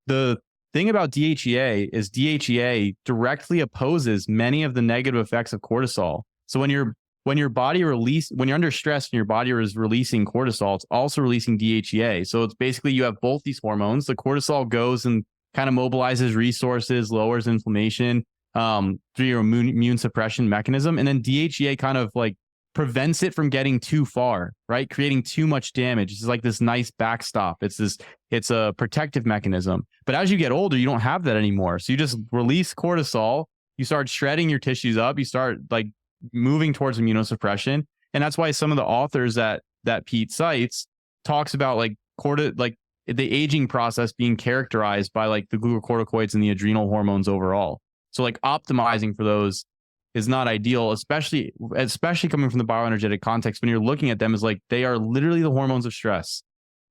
the thing about DHEA is DHEA directly opposes many of the negative effects of cortisol. So when you're under stress and your body is releasing cortisol, it's also releasing DHEA. So it's basically you have both these hormones. The cortisol goes and kind of mobilizes resources, lowers inflammation through your immune suppression mechanism. And then DHEA kind of like prevents it from getting too far, right? Creating too much damage. It's like this nice backstop. It's a protective mechanism. But as you get older, you don't have that anymore. So you just release cortisol, you start shredding your tissues up, you start like moving towards immunosuppression. And that's why some of the authors that Pete cites talks about like the aging process being characterized by like the glucocorticoids and the adrenal hormones overall. So like optimizing for those is not ideal, especially coming from the bioenergetic context. When you're looking at them as like, they are literally the hormones of stress.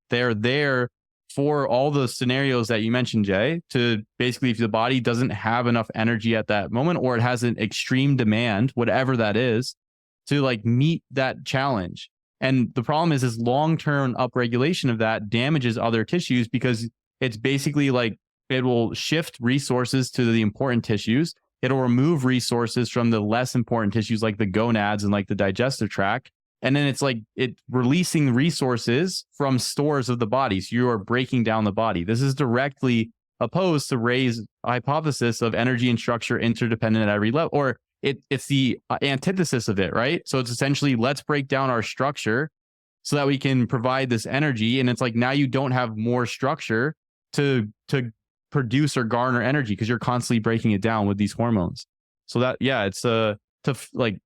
They are there for all the scenarios that you mentioned, Jay, to basically, if the body doesn't have enough energy at that moment, or it has an extreme demand, whatever that is, to like meet that challenge. And the problem is long-term upregulation of that damages other tissues, because it's basically like it will shift resources to the important tissues. It'll remove resources from the less important tissues like the gonads and like the digestive tract. And then it's like it releasing resources from stores of the body. So you are breaking down the body. This is directly opposed to Ray's hypothesis of energy and structure interdependent at every level, or it's the antithesis of it, right? So it's essentially, let's break down our structure so that we can provide this energy. And it's like, now you don't have more structure to produce or garner energy because you're constantly breaking it down with these hormones. So that, yeah, it's like,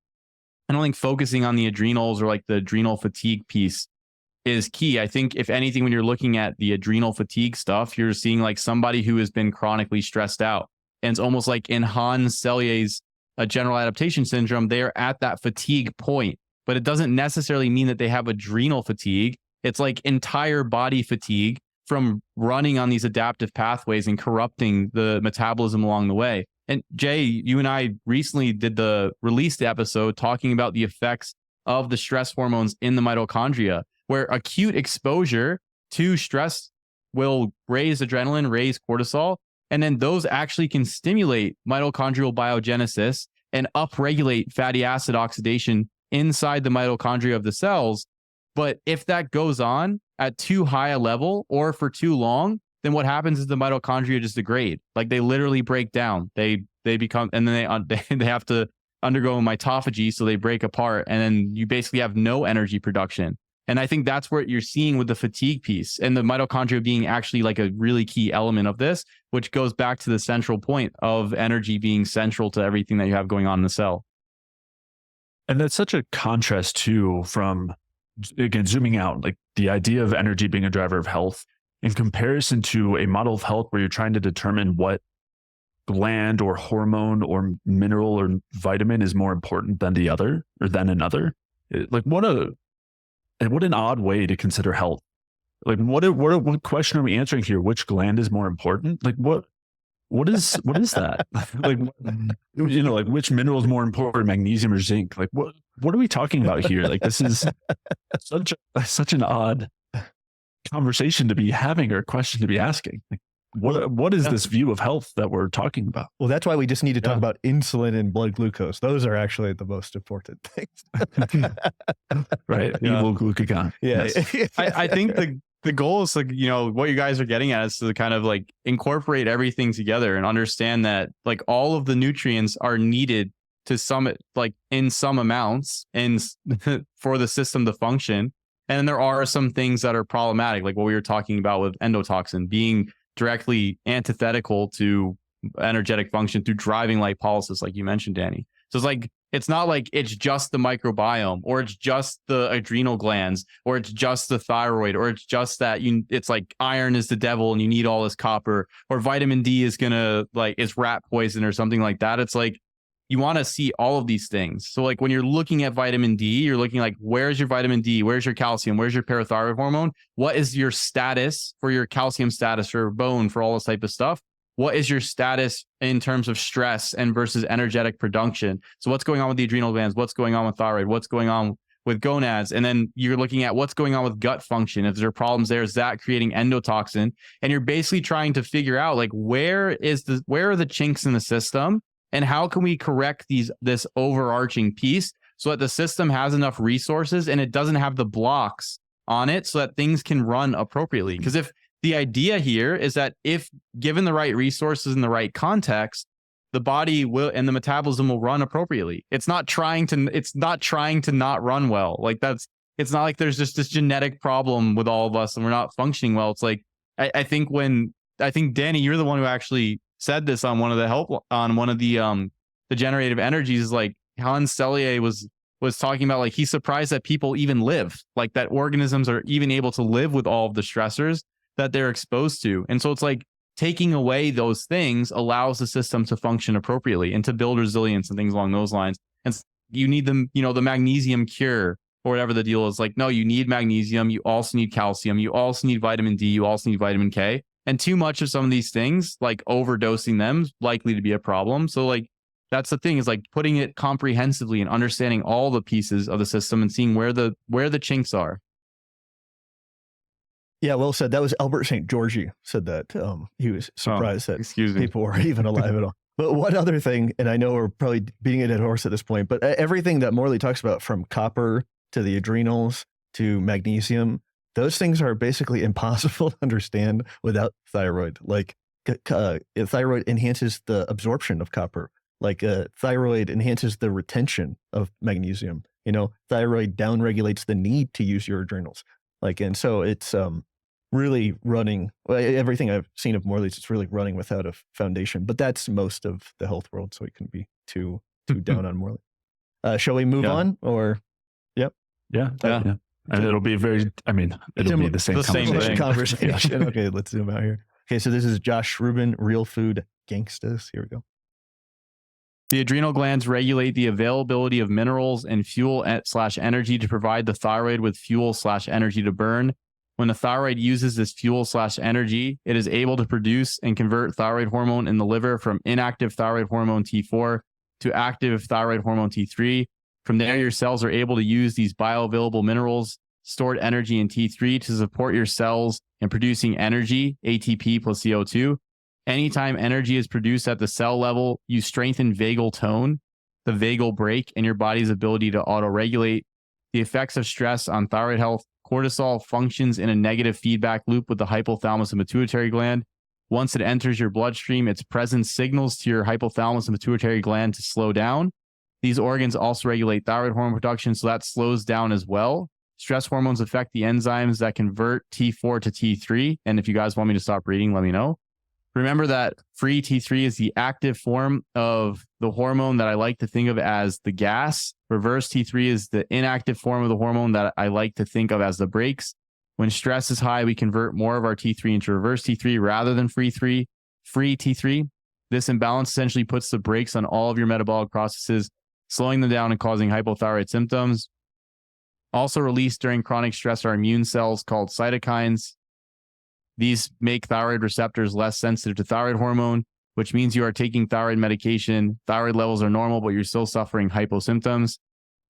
I don't think focusing on the adrenals or like the adrenal fatigue piece is key. I think if anything, when you're looking at the adrenal fatigue stuff, you're seeing like somebody who has been chronically stressed out. And it's almost like in Hans Selye's general adaptation syndrome, they are at that fatigue point, but it doesn't necessarily mean that they have adrenal fatigue. It's like entire body fatigue from running on these adaptive pathways and corrupting the metabolism along the way. And Jay, you and I recently released the episode talking about the effects of the stress hormones in the mitochondria, where acute exposure to stress will raise adrenaline, raise cortisol, and then those actually can stimulate mitochondrial biogenesis and upregulate fatty acid oxidation inside the mitochondria of the cells. But if that goes on at too high a level or for too long, then what happens is the mitochondria just degrade. Like they literally break down. They become, and then they have to undergo mitophagy, so they break apart, and then you basically have no energy production. And I think that's what you're seeing with the fatigue piece, and the mitochondria being actually like a really key element of this, which goes back to the central point of energy being central to everything that you have going on in the cell. And that's such a contrast too from, again, zooming out, like the idea of energy being a driver of health in comparison to a model of health where you're trying to determine what gland or hormone or mineral or vitamin is more important than the other or than another. What an odd way to consider health. Like what question are we answering here? Which gland is more important? Like what is that? Like, you know, like which mineral is more important, magnesium or zinc? Like what are we talking about here? Like this is such an odd conversation to be having or question to be asking. Like, what is this view of health that we're talking about? Well, that's why we just need to talk about insulin and blood glucose. Those are actually the most important things. Right. Yeah. Evil glucagon. Yeah. Yes. I think the goal is like, you know, what you guys are getting at is to kind of like incorporate everything together and understand that like all of the nutrients are needed to some, like in some amounts and for the system to function. And there are some things that are problematic, like what we were talking about with endotoxin being directly antithetical to energetic function through driving lipolysis, like you mentioned, Danny. So it's not like it's just the microbiome, or it's just the adrenal glands, or it's just the thyroid, or it's just that it's like iron is the devil and you need all this copper, or vitamin D is is rat poison or something like that. It's like you want to see all of these things. So like when you're looking at vitamin D, you're looking like, where's your vitamin D? Where's your calcium? Where's your parathyroid hormone? What is your status for your calcium status for bone, for all this type of stuff? What is your status in terms of stress and versus energetic production? So what's going on with the adrenal glands? What's going on with thyroid? What's going on with gonads? And then you're looking at what's going on with gut function. If there are problems there, is that creating endotoxin? And you're basically trying to figure out like, where are the chinks in the system? And how can we correct this overarching piece so that the system has enough resources and it doesn't have the blocks on it so that things can run appropriately? Because if the idea here is that if given the right resources in the right context, the body will and the metabolism will run appropriately. It's not trying to not run well. Like it's not like there's just this genetic problem with all of us and we're not functioning well. It's like I think Danny, you're the one who actually said this on one of the generative energies, is like Hans Selye was talking about, like he's surprised that people even live, like that organisms are even able to live with all of the stressors that they're exposed to. And so it's like taking away those things allows the system to function appropriately and to build resilience and things along those lines. And you need them, the magnesium cure or whatever the deal is. Like, no, you need magnesium. You also need calcium. You also need vitamin D. You also need vitamin K. And too much of some of these things, like overdosing them, is likely to be a problem. So like, that's the thing, is like putting it comprehensively and understanding all the pieces of the system and seeing where the chinks are. Yeah, well said. That was Albert St. Georgi said that. He was surprised that people were even alive at all. But one other thing, and I know we're probably beating a dead horse at this point, but everything that Morley talks about, from copper to the adrenals to magnesium, those things are basically impossible to understand without thyroid. Like thyroid enhances the absorption of copper. Like thyroid enhances the retention of magnesium. Thyroid downregulates the need to use your adrenals. And so it's really running. Everything I've seen of Morley's, it's really running without a foundation. But that's most of the health world, so we can be too down on Morley. Shall we move on? Or, yep. Yeah. And it'll be be the same conversation. Okay, let's zoom out here. Okay, so this is Jeanne Rubin, Real Food Gangstas. Here we go. The adrenal glands regulate the availability of minerals and fuel/energy to provide the thyroid with fuel/energy to burn. When the thyroid uses this fuel/energy, it is able to produce and convert thyroid hormone in the liver from inactive thyroid hormone T4 to active thyroid hormone T3. From there, your cells are able to use these bioavailable minerals, stored energy in T3, to support your cells in producing energy, ATP plus CO2. Anytime energy is produced at the cell level, you strengthen vagal tone, the vagal brake, and your body's ability to auto-regulate. The effects of stress on thyroid health: cortisol functions in a negative feedback loop with the hypothalamus and pituitary gland. Once it enters your bloodstream, its presence signals to your hypothalamus and pituitary gland to slow down. These organs also regulate thyroid hormone production, so that slows down as well. Stress hormones affect the enzymes that convert T4 to T3. And if you guys want me to stop reading, let me know. Remember that free T3 is the active form of the hormone that I like to think of as the gas. Reverse T3 is the inactive form of the hormone that I like to think of as the brakes. When stress is high, we convert more of our T3 into reverse T3 rather than free T3. This imbalance essentially puts the brakes on all of your metabolic processes, slowing them down and causing hypothyroid symptoms. Also released during chronic stress are immune cells called cytokines. These make thyroid receptors less sensitive to thyroid hormone, which means you are taking thyroid medication. Thyroid levels are normal, but you're still suffering hyposymptoms.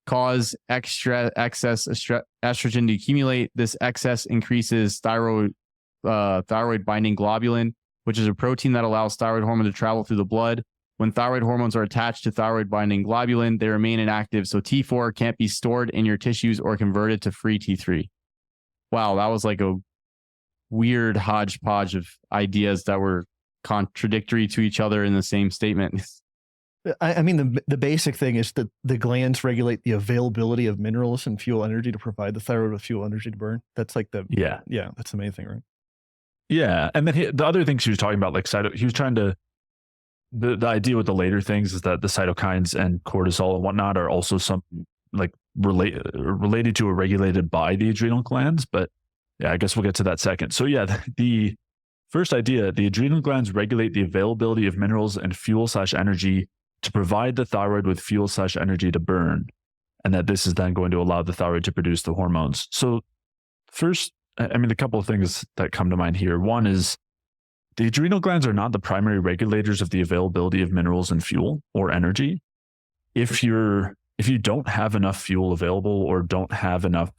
Cause excess estrogen to accumulate. This excess increases thyroid binding globulin, which is a protein that allows thyroid hormone to travel through the blood. When thyroid hormones are attached to thyroid binding globulin, they remain inactive, so T4 can't be stored in your tissues or converted to free T3. Wow, that was like a weird hodgepodge of ideas that were contradictory to each other in the same statement. I mean, the basic thing is that the glands regulate the availability of minerals and fuel energy to provide the thyroid with fuel energy to burn. That's like that's the main thing, right? Yeah. And then the other thing she was talking about, like he was trying to, the idea with the later things is that the cytokines and cortisol and whatnot are also some like related to or regulated by the adrenal glands. But yeah, I guess we'll get to that second. So yeah, the first idea, the adrenal glands regulate the availability of minerals and fuel/energy to provide the thyroid with fuel/energy to burn, and that this is then going to allow the thyroid to produce the hormones. So first, I mean, a couple of things that come to mind here. One is the adrenal glands are not the primary regulators of the availability of minerals and fuel or energy. If you don't have enough fuel available or don't have enough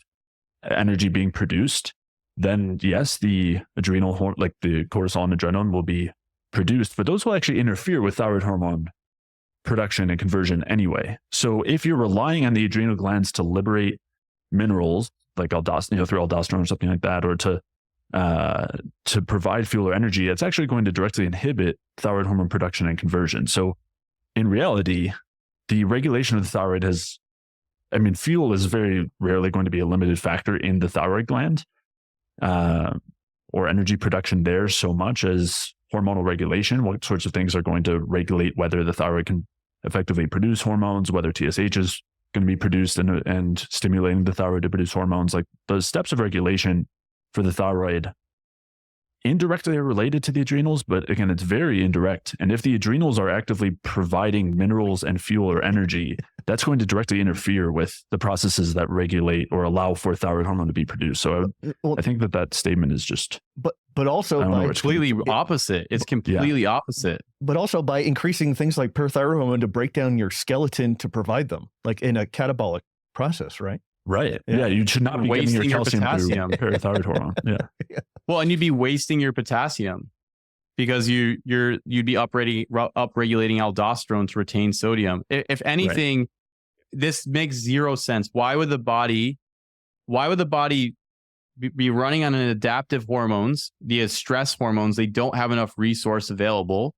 energy being produced, then yes, the adrenal, like the cortisol and adrenaline will be produced, but those will actually interfere with thyroid hormone production and conversion anyway. So if you're relying on the adrenal glands to liberate minerals like aldosterone, through aldosterone or something like that, or to provide fuel or energy, it's actually going to directly inhibit thyroid hormone production and conversion. So in reality, the regulation of the thyroid fuel is very rarely going to be a limited factor in the thyroid gland, or energy production there, so much as hormonal regulation. What sorts of things are going to regulate whether the thyroid can effectively produce hormones, whether TSH is going to be produced and stimulating the thyroid to produce hormones. Like those steps of regulation for the thyroid indirectly are related to the adrenals, but again, it's very indirect. And if the adrenals are actively providing minerals and fuel or energy, that's going to directly interfere with the processes that regulate or allow for thyroid hormone to be produced. So I think that statement is just, but also completely opposite. It's completely opposite. But also by increasing things like parathyroid hormone to break down your skeleton to provide them, like in a catabolic process, right? Right. Yeah. You should not be wasting getting your calcium potassium through parathyroid hormone. Yeah. Well, and you'd be wasting your potassium because you'd be upregulating aldosterone to retain sodium. If anything, this makes zero sense. Why would the body be running on an adaptive hormones, the stress hormones? They don't have enough resource available,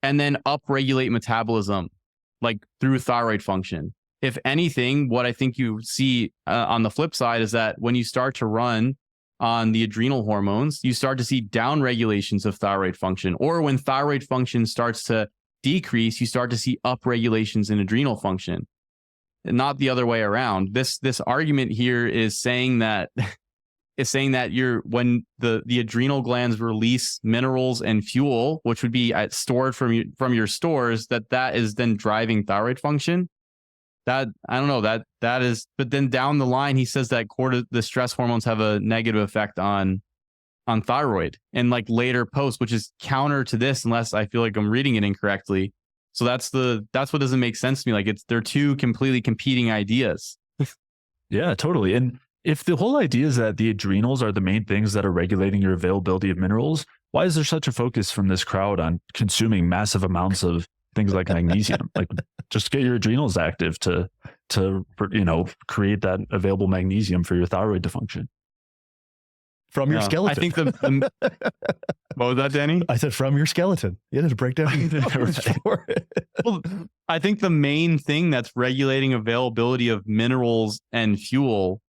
and then upregulate metabolism like through thyroid function. If anything, what I think you see on the flip side is that when you start to run on the adrenal hormones, you start to see down regulations of thyroid function, or when thyroid function starts to decrease, you start to see up regulations in adrenal function, and not the other way around. This argument here is saying that when the adrenal glands release minerals and fuel, which would be stored from your stores, that is then driving thyroid function. That I don't know, that is, but then down the line he says that the stress hormones have a negative effect on thyroid and like later post, which is counter to this, unless I feel like I'm reading it incorrectly. So that's what doesn't make sense to me. Like they're two completely competing ideas. Yeah, totally. And if the whole idea is that the adrenals are the main things that are regulating your availability of minerals, why is there such a focus from this crowd on consuming massive amounts of things like magnesium? Like just get your adrenals active to create that available magnesium for your thyroid to function. From your skeleton. I think what was that, Danny? I said from your skeleton. Yeah, to break down. Well, I think the main thing that's regulating availability of minerals and fuel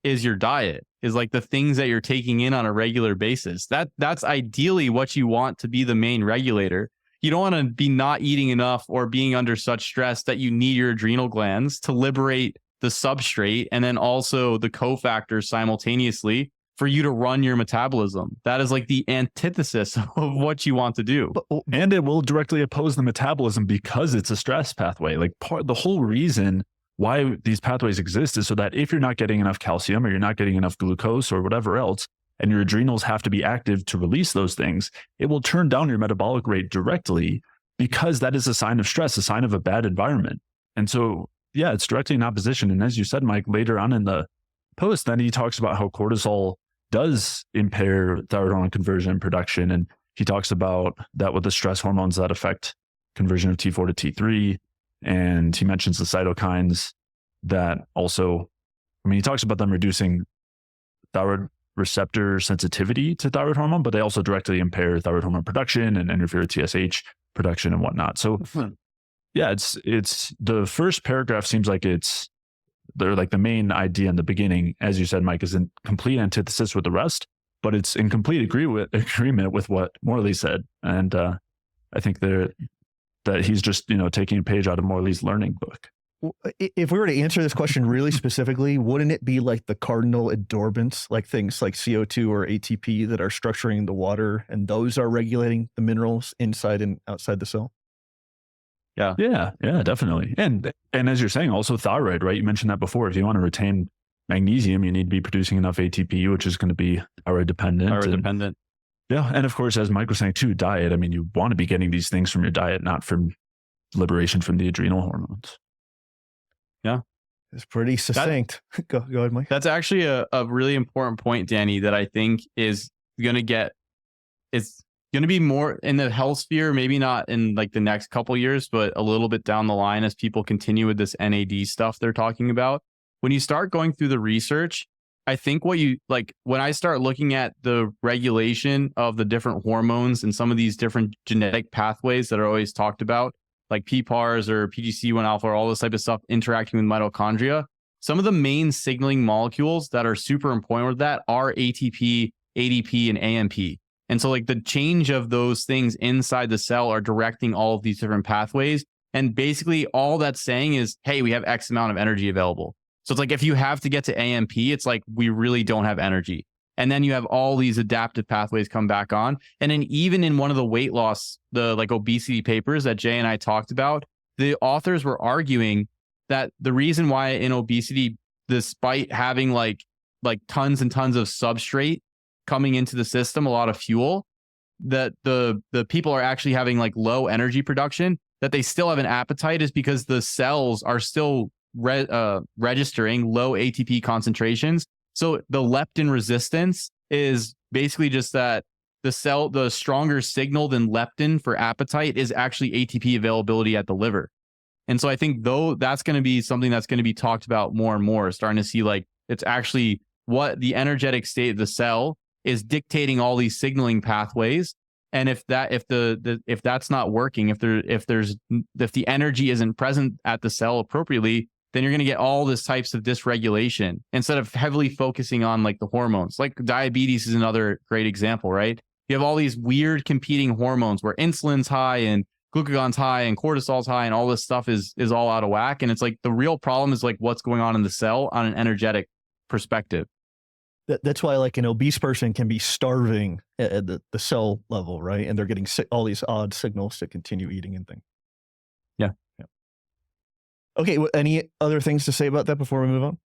is your diet, is like the things that you're taking in on a regular basis. That's ideally what you want to be the main regulator. You don't want to be not eating enough or being under such stress that you need your adrenal glands to liberate the substrate and then also the cofactors simultaneously for you to run your metabolism. That is like the antithesis of what you want to do. And it will directly oppose the metabolism because it's a stress pathway. Like the whole reason why these pathways exist is so that if you're not getting enough calcium or you're not getting enough glucose or whatever else, and your adrenals have to be active to release those things, it will turn down your metabolic rate directly because that is a sign of stress, a sign of a bad environment. And so, yeah, it's directly in opposition. And as you said, Mike, later on in the post, then he talks about how cortisol does impair thyroid hormone conversion and production. And he talks about that with the stress hormones that affect conversion of T4 to T3. And he mentions the cytokines that also, he talks about them reducing thyroid receptor sensitivity to thyroid hormone, but they also directly impair thyroid hormone production and interfere with TSH production and whatnot. So yeah, it's the first paragraph seems like they're like the main idea in the beginning, as you said, Mike, is in complete antithesis with the rest, but it's in complete agreement with what Morley said. And I think that he's just, taking a page out of Morley's learning book. If we were to answer this question really specifically, wouldn't it be like the cardinal adsorbents, like things like CO2 or ATP that are structuring the water, and those are regulating the minerals inside and outside the cell? Yeah, definitely. And as you're saying, also thyroid, right? You mentioned that before. If you want to retain magnesium, you need to be producing enough ATP, which is going to be thyroid dependent. Yeah. And of course, as Mike was saying too, diet. I mean, you want to be getting these things from your diet, not from liberation from the adrenal hormones. Yeah. It's pretty succinct. Go ahead, Mike. That's actually a really important point, Danny, that I think is going to be more in the health sphere, maybe not in like the next couple years, but a little bit down the line as people continue with this NAD stuff they're talking about. When you start going through the research, I think when I start looking at the regulation of the different hormones and some of these different genetic pathways that are always talked about, like PPARs or PGC1 alpha or all this type of stuff interacting with mitochondria, some of the main signaling molecules that are super important with that are ATP, ADP, and AMP. And so like the change of those things inside the cell are directing all of these different pathways. And basically all that's saying is, hey, we have X amount of energy available. So it's like, if you have to get to AMP, it's like, we really don't have energy. And then you have all these adaptive pathways come back on. And then even in one of the weight loss, the like obesity papers that Jay and I talked about, the authors were arguing that the reason why in obesity, despite having like tons and tons of substrate coming into the system, a lot of fuel, that the people are actually having like low energy production, that they still have an appetite, is because the cells are still registering low ATP concentrations. So the leptin resistance is basically just that the stronger signal than leptin for appetite is actually ATP availability at the liver. And so I think though that's going to be something that's going to be talked about more and more, starting to see like it's actually what the energetic state of the cell is dictating all these signaling pathways. And if that's not working, if the energy isn't present at the cell appropriately, then you're going to get all this types of dysregulation instead of heavily focusing on like the hormones. Like diabetes is another great example, right? You have all these weird competing hormones where insulin's high and glucagon's high and cortisol's high and all this stuff is all out of whack. And it's like the real problem is like what's going on in the cell on an energetic perspective. That's why like an obese person can be starving at the cell level, right? And they're getting all these odd signals to continue eating and things. Yeah. Okay. Any other things to say about that before we move on?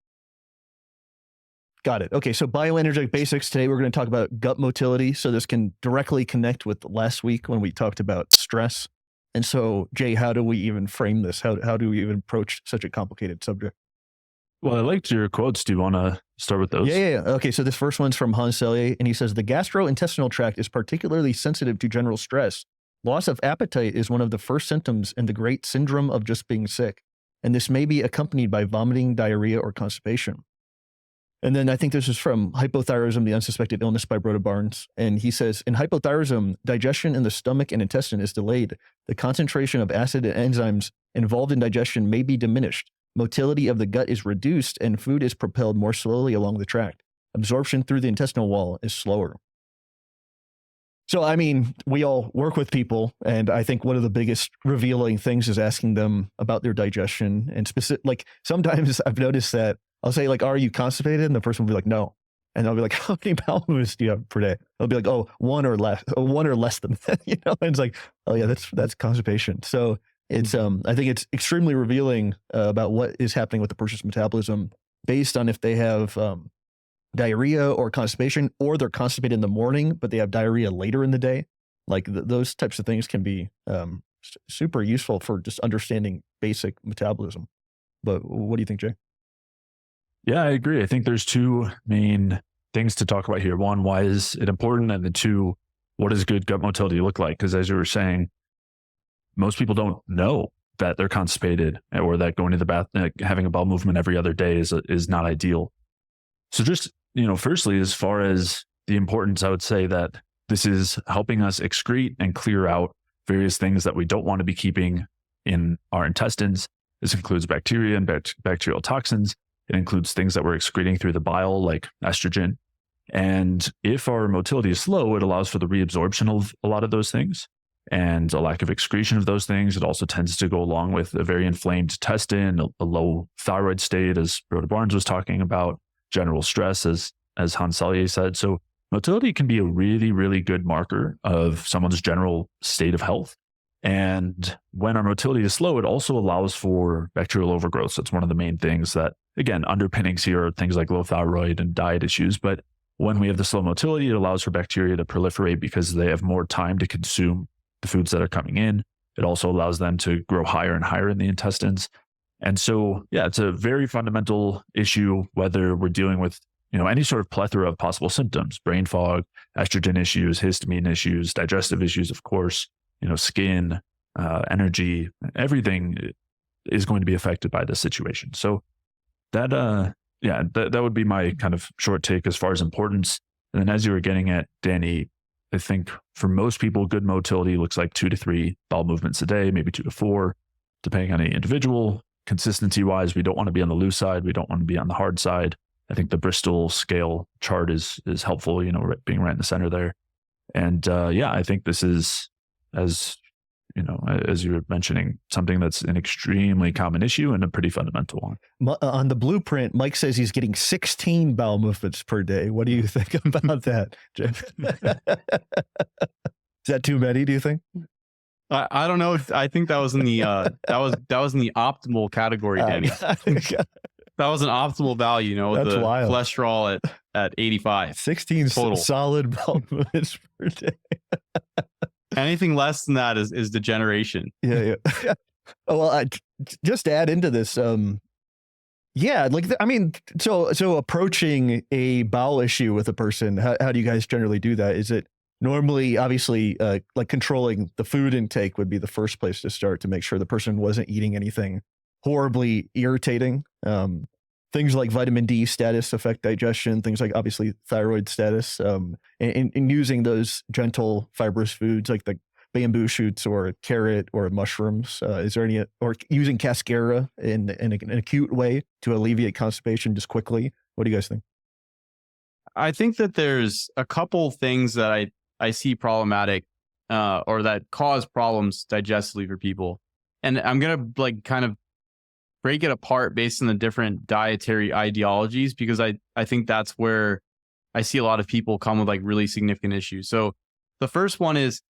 Got it. Okay. So bioenergetic basics. Today we're going to talk about gut motility. So this can directly connect with last week when we talked about stress. And so Jay, how do we even frame this? How do we even approach such a complicated subject? Well, I liked your quotes. Do you want to start with those? Yeah. Okay, so this first one's from Hans Selye, and he says, the gastrointestinal tract is particularly sensitive to general stress. Loss of appetite is one of the first symptoms in the great syndrome of just being sick, and this may be accompanied by vomiting, diarrhea, or constipation. And then I think this is from Hypothyroidism, the Unsuspected Illness by Broda Barnes, and he says, in hypothyroidism, digestion in the stomach and intestine is delayed. The concentration of acid and enzymes involved in digestion may be diminished. Motility of the gut is reduced and food is propelled more slowly along the tract. Absorption through the intestinal wall is slower. So, I mean, we all work with people, and I think one of the biggest revealing things is asking them about their digestion. And like sometimes I've noticed that I'll say like, are you constipated? And the person will be like, no. And I'll be like, how many bowel movements do you have per day? They'll be like, oh, one or less than that, you know? And it's like, oh yeah, that's constipation. So it's, I think it's extremely revealing about what is happening with the person's metabolism based on if they have diarrhea or constipation, or they're constipated in the morning, but they have diarrhea later in the day. Like those types of things can be super useful for just understanding basic metabolism. But what do you think, Jay? Yeah, I agree. I think there's two main things to talk about here. One, why is it important? And the two, what does good gut motility look like? Because as you were saying, most people don't know that they're constipated or that going to the bath, having a bowel movement every other day is not ideal. So just, firstly, as far as the importance, I would say that this is helping us excrete and clear out various things that we don't want to be keeping in our intestines. This includes bacteria and bacterial toxins. It includes things that we're excreting through the bile, like estrogen. And if our motility is slow, it allows for the reabsorption of a lot of those things and a lack of excretion of those things. It also tends to go along with a very inflamed intestine, a low thyroid state, as Broda Barnes was talking about, general stress, as Hans Selye said. So motility can be a really, really good marker of someone's general state of health. And when our motility is slow, it also allows for bacterial overgrowth. So it's one of the main things that, again, underpinnings here are things like low thyroid and diet issues. But when we have the slow motility, it allows for bacteria to proliferate because they have more time to consume the foods that are coming in. It also allows them to grow higher and higher in the intestines. And so, yeah, it's a very fundamental issue, whether we're dealing with, any sort of plethora of possible symptoms, brain fog, estrogen issues, histamine issues, digestive issues, of course, skin, energy, everything is going to be affected by this situation. So that would be my kind of short take as far as importance. And then as you were getting at, Danny, I think for most people, good motility looks like 2 to 3 bowel movements a day, maybe 2 to 4, depending on the individual. Consistency wise, we don't want to be on the loose side. We don't want to be on the hard side. I think the Bristol scale chart is helpful, being right in the center there. And I think this is, as you were mentioning, something that's an extremely common issue and a pretty fundamental one. On the blueprint, Mike says he's getting 16 bowel movements per day. What do you think about that, Jeff? Is that too many, do you think? I don't know. I think that was in the that was in the optimal category, Danny. That was an optimal value, That's the wild. cholesterol at 85. 16 total. Solid bowel movements per day. Anything less than that is degeneration. Yeah. Oh, well, I just add into this. So approaching a bowel issue with a person, how do you guys generally do that? Is it normally, obviously, like controlling the food intake would be the first place to start to make sure the person wasn't eating anything horribly irritating. Things like vitamin D status affect digestion, things like obviously thyroid status, and using those gentle fibrous foods like the bamboo shoots or carrot or mushrooms. Is there any, or using cascara in an acute way to alleviate constipation just quickly? What do you guys think? I think that there's a couple things that I see problematic or that cause problems digestively for people. And I'm going to kind of break it apart based on the different dietary ideologies, because I think that's where I see a lot of people come with really significant issues. So the first one is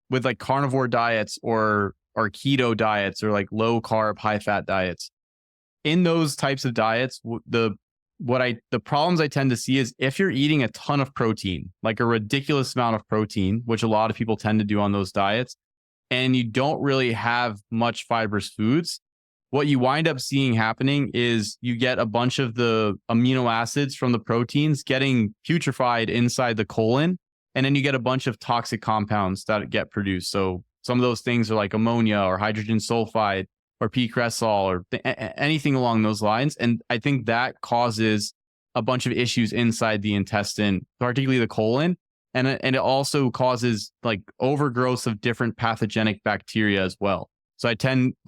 with carnivore diets or keto diets or low carb, high fat diets. In those types of diets, the problems I tend to see is if you're eating a ton of protein, like a ridiculous amount of protein, which a lot of people tend to do on those diets, and you don't really have much fibrous foods, what you wind up seeing happening is you get a bunch of the amino acids from the proteins getting putrefied inside the colon, and then you get a bunch of toxic compounds that get produced. So some of those things are like ammonia or hydrogen sulfide or P-cresol or anything along those lines. And I think that causes a bunch of issues inside the intestine, particularly the colon. And it also causes overgrowth of different pathogenic bacteria as well. So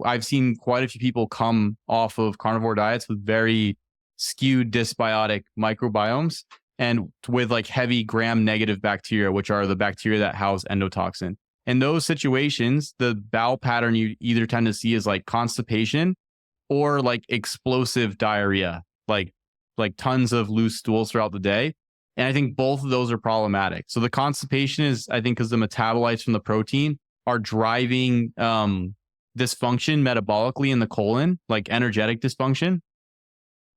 I've seen quite a few people come off of carnivore diets with very skewed dysbiotic microbiomes and with heavy gram-negative bacteria, which are the bacteria that house endotoxin. In those situations, the bowel pattern you either tend to see is constipation or explosive diarrhea, like tons of loose stools throughout the day. And I think both of those are problematic. So the constipation is, I think, because the metabolites from the protein are driving dysfunction metabolically in the colon, like energetic dysfunction.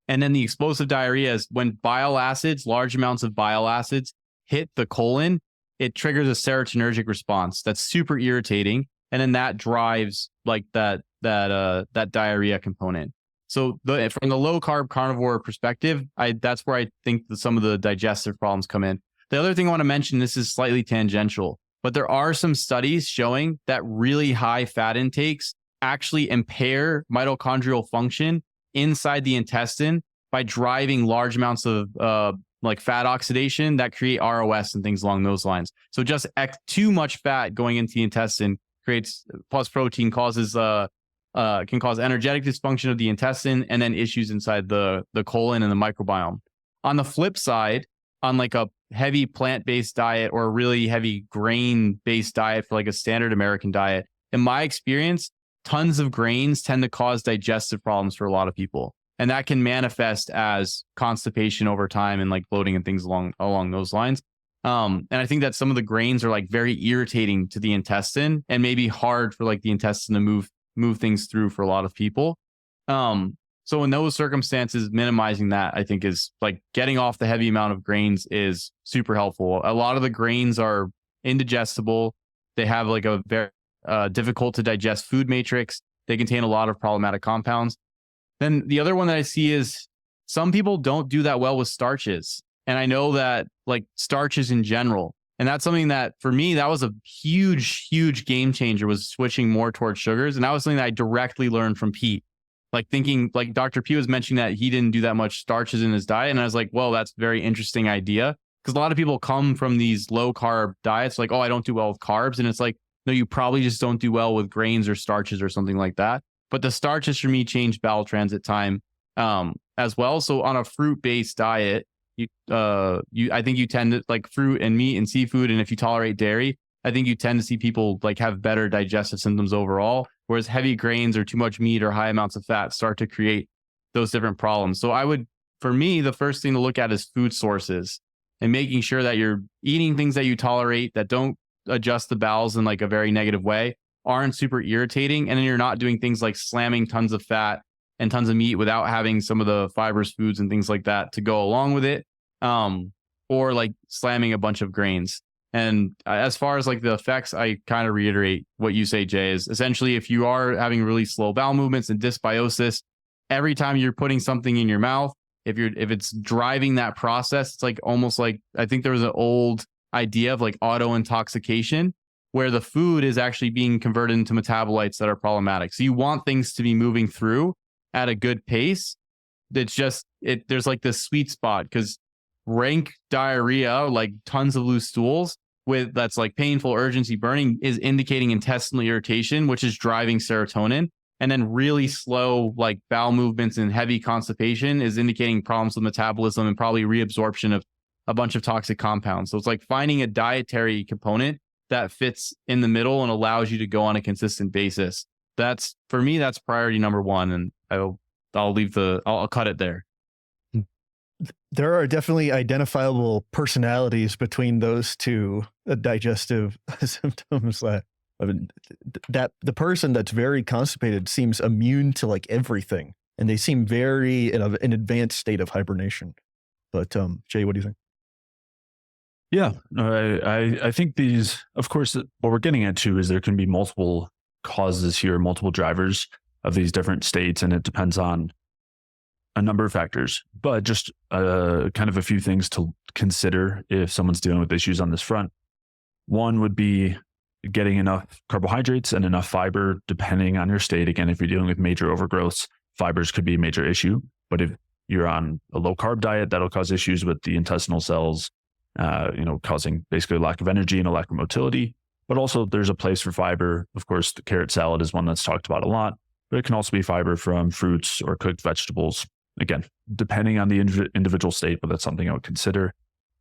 And then the explosive diarrhea is when large amounts of bile acids hit the colon, it triggers a serotonergic response that's super irritating. And then that drives that diarrhea component. So from the low carb carnivore perspective, that's where I think some of the digestive problems come in. The other thing I want to mention, this is slightly tangential, but there are some studies showing that really high fat intakes actually impair mitochondrial function inside the intestine by driving large amounts of fat oxidation that create ROS and things along those lines. So just too much fat going into the intestine plus protein can cause energetic dysfunction of the intestine and then issues inside the colon and the microbiome. On the flip side, on a heavy plant-based diet or a really heavy grain-based diet for a standard American diet, in my experience, tons of grains tend to cause digestive problems for a lot of people. And that can manifest as constipation over time and bloating and things along those lines. And I think that some of the grains are like very irritating to the intestine and maybe hard for like the intestine to move things through for a lot of people. So in those circumstances, minimizing that, I think, is like getting off the heavy amount of grains is super helpful. A lot of the grains are indigestible. They have like a very difficult to digest food matrix. They contain a lot of problematic compounds. Then the other one that I see is some people don't do that well with starches. And I know that like starches in general. And that's something that for me, that was a huge, huge game changer, was switching more towards sugars. And that was something that I directly learned from Pete. Like thinking, like Dr. P was mentioning that he didn't do that much starches in his diet. And I was like, well, that's a very interesting idea. Because a lot of people come from these low carb diets, like, oh, I don't do well with carbs. And it's like, no, you probably just don't do well with grains or starches or something like that. But the starches for me changed bowel transit time as well. So on a fruit-based diet, I think you tend to like fruit and meat and seafood. And if you tolerate dairy, I think you tend to see people like have better digestive symptoms overall. Whereas heavy grains or too much meat or high amounts of fat start to create those different problems. So for me, the first thing to look at is food sources and making sure that you're eating things that you tolerate, that don't adjust the bowels in like a very negative way, aren't super irritating. And then you're not doing things like slamming tons of fat and tons of meat without having some of the fibrous foods and things like that to go along with it. Or like slamming a bunch of grains. And as far as like the effects, I kind of reiterate what you say, Jay, is essentially if you are having really slow bowel movements and dysbiosis, every time you're putting something in your mouth, if it's driving that process, it's like almost like, I think there was an old idea of like auto intoxication, where the food is actually being converted into metabolites that are problematic. So you want things to be moving through at a good pace. It's just, there's like this sweet spot, because rank diarrhea, like tons of loose stools that's like painful, urgency, burning, is indicating intestinal irritation, which is driving serotonin. And then really slow like bowel movements and heavy constipation is indicating problems with metabolism and probably reabsorption of a bunch of toxic compounds. So it's like finding a dietary component that fits in the middle and allows you to go on a consistent basis. That's, for me, that's priority number one. And I'll cut it there. There are definitely identifiable personalities between those two digestive symptoms. That the person that's very constipated seems immune to like everything, and they seem very in an advanced state of hibernation. But Jay, what do you think? Yeah, I think these, of course, what we're getting at too is there can be multiple causes here, multiple drivers of these different states, and it depends on a number of factors, but just kind of a few things to consider if someone's dealing with issues on this front. One would be getting enough carbohydrates and enough fiber, depending on your state. Again, if you're dealing with major overgrowths, fibers could be a major issue. But if you're on a low carb diet, that'll cause issues with the intestinal cells, causing basically a lack of energy and a lack of motility. But also there's a place for fiber. Of course, the carrot salad is one that's talked about a lot, but it can also be fiber from fruits or cooked vegetables. Again, depending on the individual state, but that's something I would consider.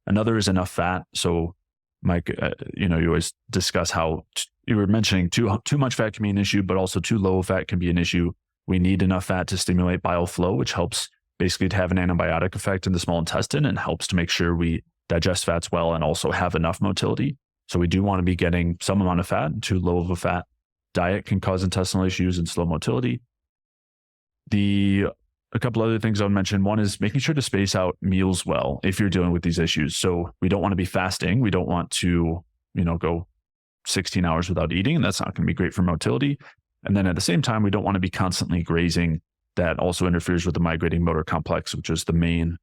Another is enough fat. So Mike, you always discuss how you were mentioning too much fat can be an issue, but also too low fat can be an issue. We need enough fat to stimulate bile flow, which helps basically to have an antibiotic effect in the small intestine and helps to make sure we digest fats well and also have enough motility. So we do want to be getting some amount of fat. Too low of a fat diet can cause intestinal issues and slow motility. A couple other things I would mention. One is making sure to space out meals well if you're dealing with these issues. So we don't want to be fasting. We don't want to, go 16 hours without eating. And that's not going to be great for motility. And then at the same time, we don't want to be constantly grazing. That also interferes with the migrating motor complex, which is the main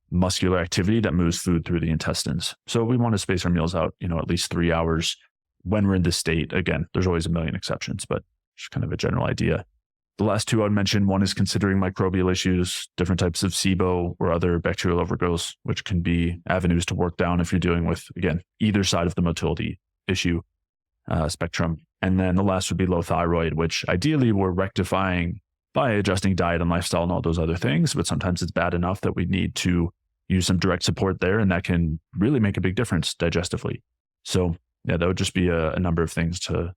muscular activity that moves food through the intestines. So we want to space our meals out, at least 3 hours when we're in this state. Again, there's always a million exceptions, but just kind of a general idea. The last two I would mention, one is considering microbial issues, different types of SIBO or other bacterial overgrowths, which can be avenues to work down if you're dealing with, again, either side of the motility issue spectrum. And then the last would be low thyroid, which ideally we're rectifying by adjusting diet and lifestyle and all those other things. But sometimes it's bad enough that we need to use some direct support there, and that can really make a big difference digestively. So yeah, that would just be a number of things to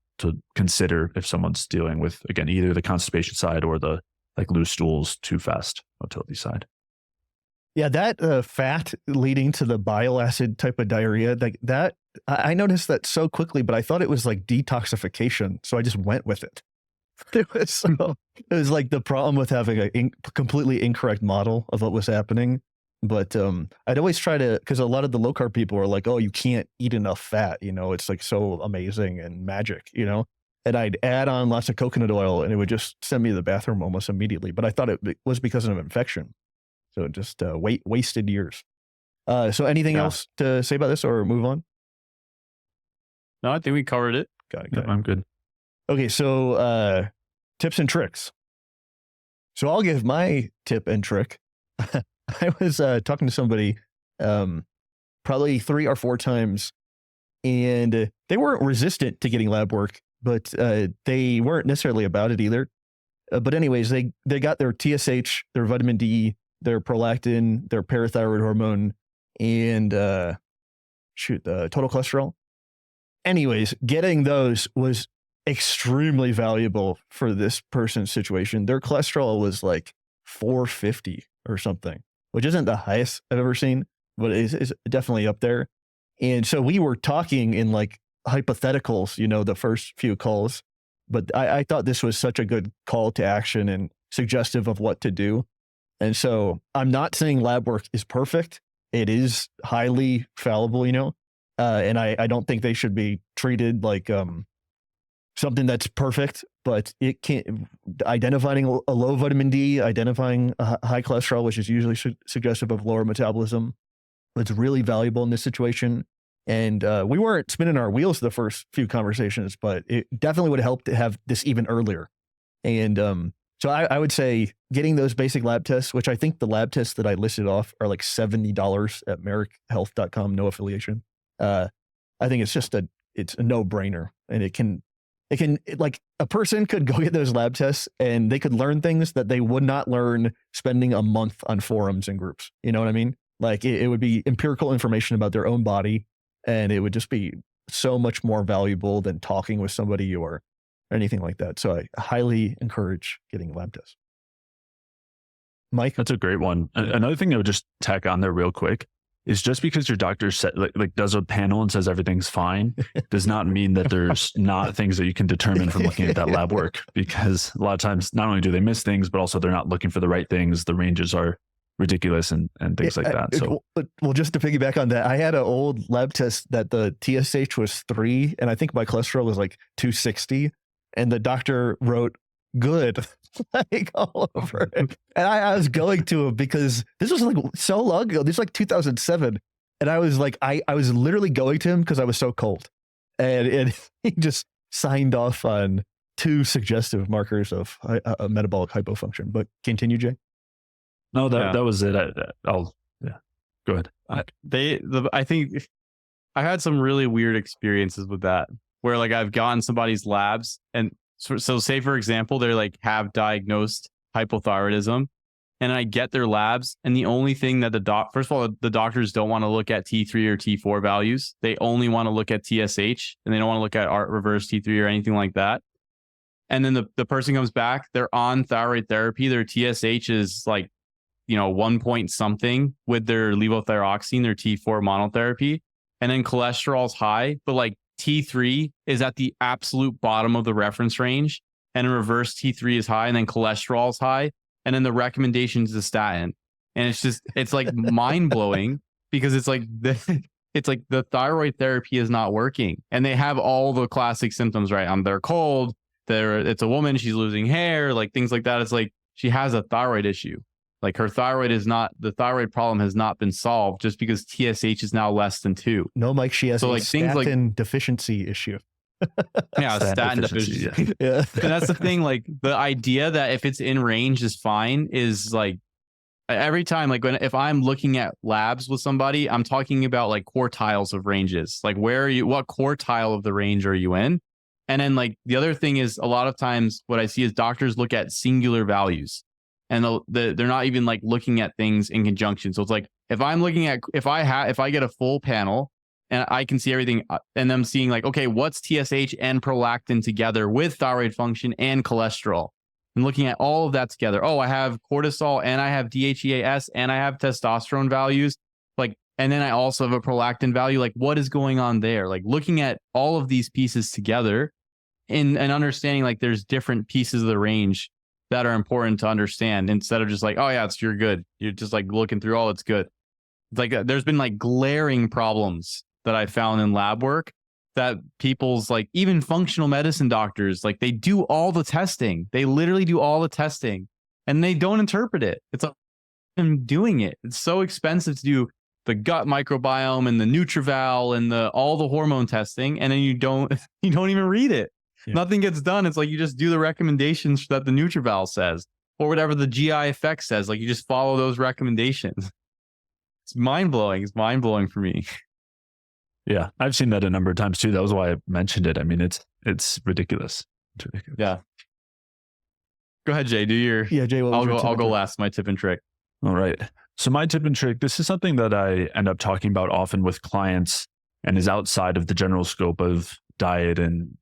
consider if someone's dealing with, again, either the constipation side or the like loose stools, too fast motility side. Yeah, that fat leading to the bile acid type of diarrhea, like that, I noticed that so quickly, but I thought it was like detoxification, so I just went with it. It was like the problem with having a completely incorrect model of what was happening. But I'd always try to, because a lot of the low carb people are like, oh, you can't eat enough fat, it's like so amazing and magic, and I'd add on lots of coconut oil and it would just send me to the bathroom almost immediately. But I thought it was because of infection. So it just wasted years. So anything else to say about this or move on? No, I think we covered it. Got it. Yep, I'm good. Okay, so tips and tricks. So I'll give my tip and trick. I was talking to somebody probably 3 or 4 times, and they weren't resistant to getting lab work, but they weren't necessarily about it either. But anyways, they got their TSH, their vitamin D, their prolactin, their parathyroid hormone, and total cholesterol. Anyways, getting those was extremely valuable for this person's situation. Their cholesterol was like 450 or something, which isn't the highest I've ever seen, but it's definitely up there. And so we were talking in like hypotheticals, the first few calls, but I thought this was such a good call to action and suggestive of what to do. And so I'm not saying lab work is perfect. It is highly fallible, and I don't think they should be treated like something that's perfect, but it can't, identifying a low vitamin D, identifying a high cholesterol, which is usually suggestive of lower metabolism, it's really valuable in this situation. And we weren't spinning our wheels the first few conversations, but it definitely would have helped to have this even earlier. And so I would say getting those basic lab tests, which I think the lab tests that I listed off are like $70 at merrickhealth.com, no affiliation. I think it's just it's a no-brainer, and it can like a person could go get those lab tests and they could learn things that they would not learn spending a month on forums and groups. You know what I mean? Like it would be empirical information about their own body, and it would just be so much more valuable than talking with somebody or anything like that. So I highly encourage getting lab tests. Mike? That's a great one. Another thing I would just tack on there real quick is just because your doctor does a panel and says everything's fine does not mean that there's not things that you can determine from looking at that lab work, because a lot of times not only do they miss things, but also they're not looking for the right things. The ranges are ridiculous and things like that. So, well, just to piggyback on that, I had an old lab test that the TSH was 3 and I think my cholesterol was like 260, and the doctor wrote good like all over it. And I was going to him because this was like so long ago. This was like 2007. And I was like, I was literally going to him because I was so cold. And he just signed off on 2 suggestive markers of a metabolic hypofunction. But continue, Jay. No, that was it. Go ahead. I think I had some really weird experiences with that, where like I've gotten somebody's labs, and so say for example, they're like have diagnosed hypothyroidism, and I get their labs, and the only thing that first of all, the doctors don't want to look at T3 or T4 values. They only want to look at TSH, and they don't want to look at reverse T3 or anything like that. And then the person comes back, they're on thyroid therapy. Their TSH is like, 1 point something with their levothyroxine, their T4 monotherapy. And then cholesterol's high, but like T3 is at the absolute bottom of the reference range, and in reverse T3 is high, and then cholesterol's high, and then the recommendation is a statin. And it's like mind blowing, because it's like the thyroid therapy is not working, and they have all the classic symptoms, right? They're cold, it's a woman, she's losing hair, like things like that. It's like she has a thyroid issue. Like the thyroid problem has not been solved just because TSH is now less than 2. No, Mike, she has so a like statin things like deficiency issue. Yeah, statin deficiency. Yeah. And that's the thing. Like the idea that if it's in range is fine is like every time, like if I'm looking at labs with somebody, I'm talking about like quartiles of ranges. Like what quartile of the range are you in? And then like the other thing is a lot of times what I see is doctors look at singular values. And they're not even like looking at things in conjunction. So it's like if I get a full panel and I can see everything, and I'm seeing like, okay, what's TSH and prolactin together with thyroid function and cholesterol? and looking at all of that together. Oh, I have cortisol and I have DHEAS and I have testosterone values. Like, and then I also have a prolactin value. Like, what is going on there? Like, looking at all of these pieces together and understanding like there's different pieces of the range that are important to understand, instead of just like, oh yeah, you're good. You're just like looking through all, it's good. It's like there's been like glaring problems that I found in lab work that people's like even functional medicine doctors, like they do all the testing. They literally do all the testing and they don't interpret it. It's like I'm doing it. It's so expensive to do the gut microbiome and the NutriVal and all the hormone testing, and then you don't even read it. Yeah. Nothing gets done. It's like you just do the recommendations that the NutriVal says or whatever the GI effect says. Like you just follow those recommendations. It's mind-blowing. It's mind-blowing for me. Yeah, I've seen that a number of times too. That was why I mentioned it. I mean, it's ridiculous. It's ridiculous. Yeah. Go ahead, Jay. Do your Jay. I'll go last. My tip and trick. All right. So my tip and trick. This is something that I end up talking about often with clients, and is outside of the general scope of diet and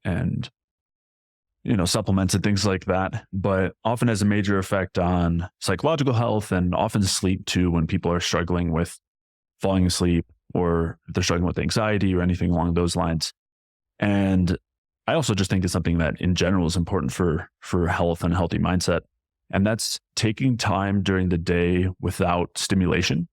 supplements and things like that, but often has a major effect on psychological health and often sleep too. When people are struggling with falling asleep, or if they're struggling with anxiety or anything along those lines. And I also just think it's something that in general is important for health and a healthy mindset. And that's taking time during the day without stimulation.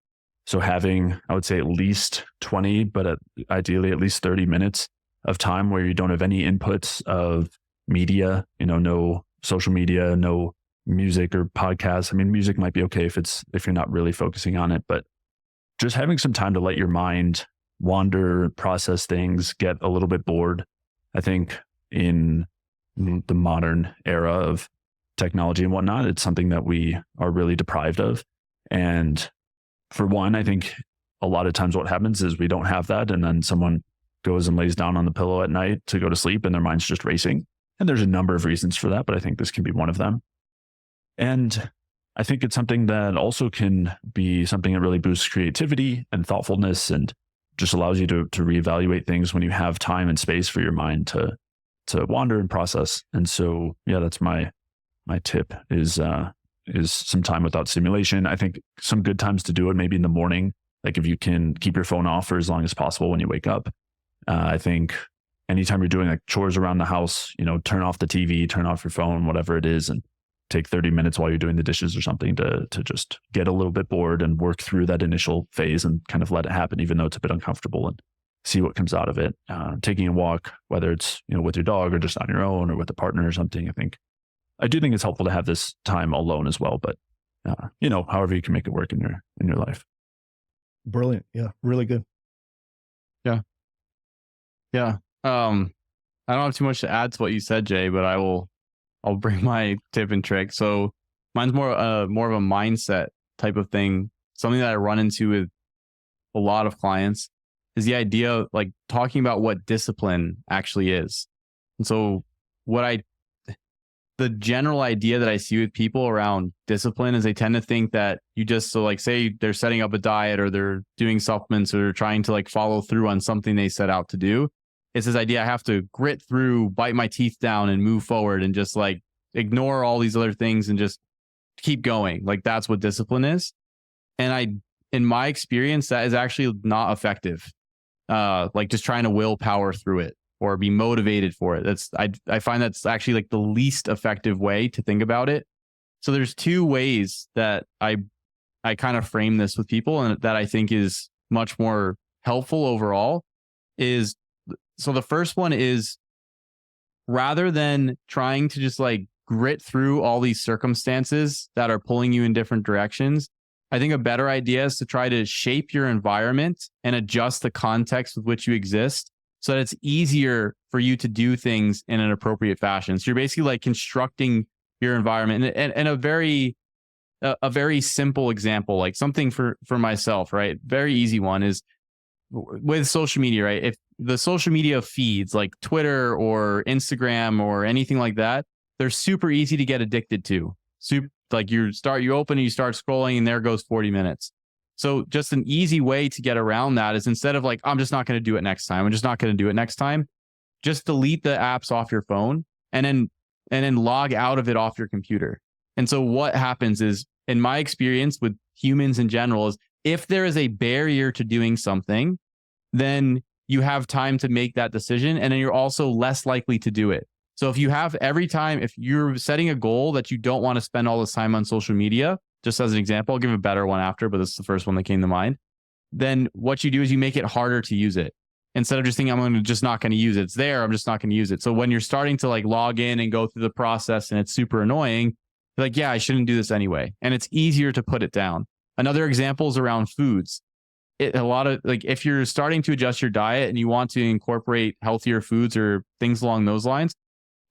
So having, I would say, at least 20, but ideally at least 30 minutes of time where you don't have any inputs of media, no social media, no music or podcasts. I mean, music might be okay if you're not really focusing on it, but just having some time to let your mind wander, process things, get a little bit bored. I think in the modern era of technology and whatnot, it's something that we are really deprived of. And for one, I think a lot of times what happens is we don't have that. And then someone goes and lays down on the pillow at night to go to sleep and their mind's just racing. And there's a number of reasons for that, but I think this can be one of them. And I think it's something that also can be something that really boosts creativity and thoughtfulness, and just allows you to reevaluate things when you have time and space for your mind to wander and process. And so, yeah, that's my tip is some time without stimulation. I think some good times to do it, maybe in the morning, like if you can keep your phone off for as long as possible when you wake up. I think anytime you're doing like chores around the house, turn off the TV, turn off your phone, whatever it is, and take 30 minutes while you're doing the dishes or something to just get a little bit bored and work through that initial phase and kind of let it happen, even though it's a bit uncomfortable, and see what comes out of it. Taking a walk, whether it's, with your dog or just on your own or with a partner or something. I do think it's helpful to have this time alone as well, but however you can make it work in your life. Brilliant. Yeah. Really good. Yeah. Yeah. I don't have too much to add to what you said, Jay, but I'll bring my tip and trick. So mine's more of a mindset type of thing. Something that I run into with a lot of clients is the idea of like talking about what discipline actually is. And so the general idea that I see with people around discipline is they tend to think that say they're setting up a diet or they're doing supplements or trying to like follow through on something they set out to do. It's this idea I have to grit through, bite my teeth down and move forward and just like ignore all these other things and just keep going. Like that's what discipline is. And in my experience, that is actually not effective. Like just trying to willpower through it or be motivated for it. I find that's actually like the least effective way to think about it. So there's two ways that I kind of frame this with people and that I think is much more helpful overall is, so the first one is rather than trying to just like grit through all these circumstances that are pulling you in different directions, I think a better idea is to try to shape your environment and adjust the context with which you exist so that it's easier for you to do things in an appropriate fashion. So you're basically like constructing your environment. And a very simple example, like something for myself, right? Very easy one is with social media, right? If the social media feeds like Twitter or Instagram or anything like that, they're super easy to get addicted to. Like you open and you start scrolling and there goes 40 minutes. So just an easy way to get around that is instead of like, I'm just not going to do it next time. I'm just not going to do it next time. Just delete the apps off your phone and then and then log out of it off your computer. And so what happens is, in my experience with humans in general, is if there is a barrier to doing something, then you have time to make that decision. And then you're also less likely to do it. So if you have if you're setting a goal that you don't want to spend all this time on social media, just as an example, I'll give a better one after, but this is the first one that came to mind. Then what you do is you make it harder to use it. Instead of just thinking, not going to use it. It's there. I'm just not going to use it. So when you're starting to like log in and go through the process and it's super annoying, you're like, yeah, I shouldn't do this anyway. And it's easier to put it down. Another example is around foods. If you're starting to adjust your diet and you want to incorporate healthier foods or things along those lines,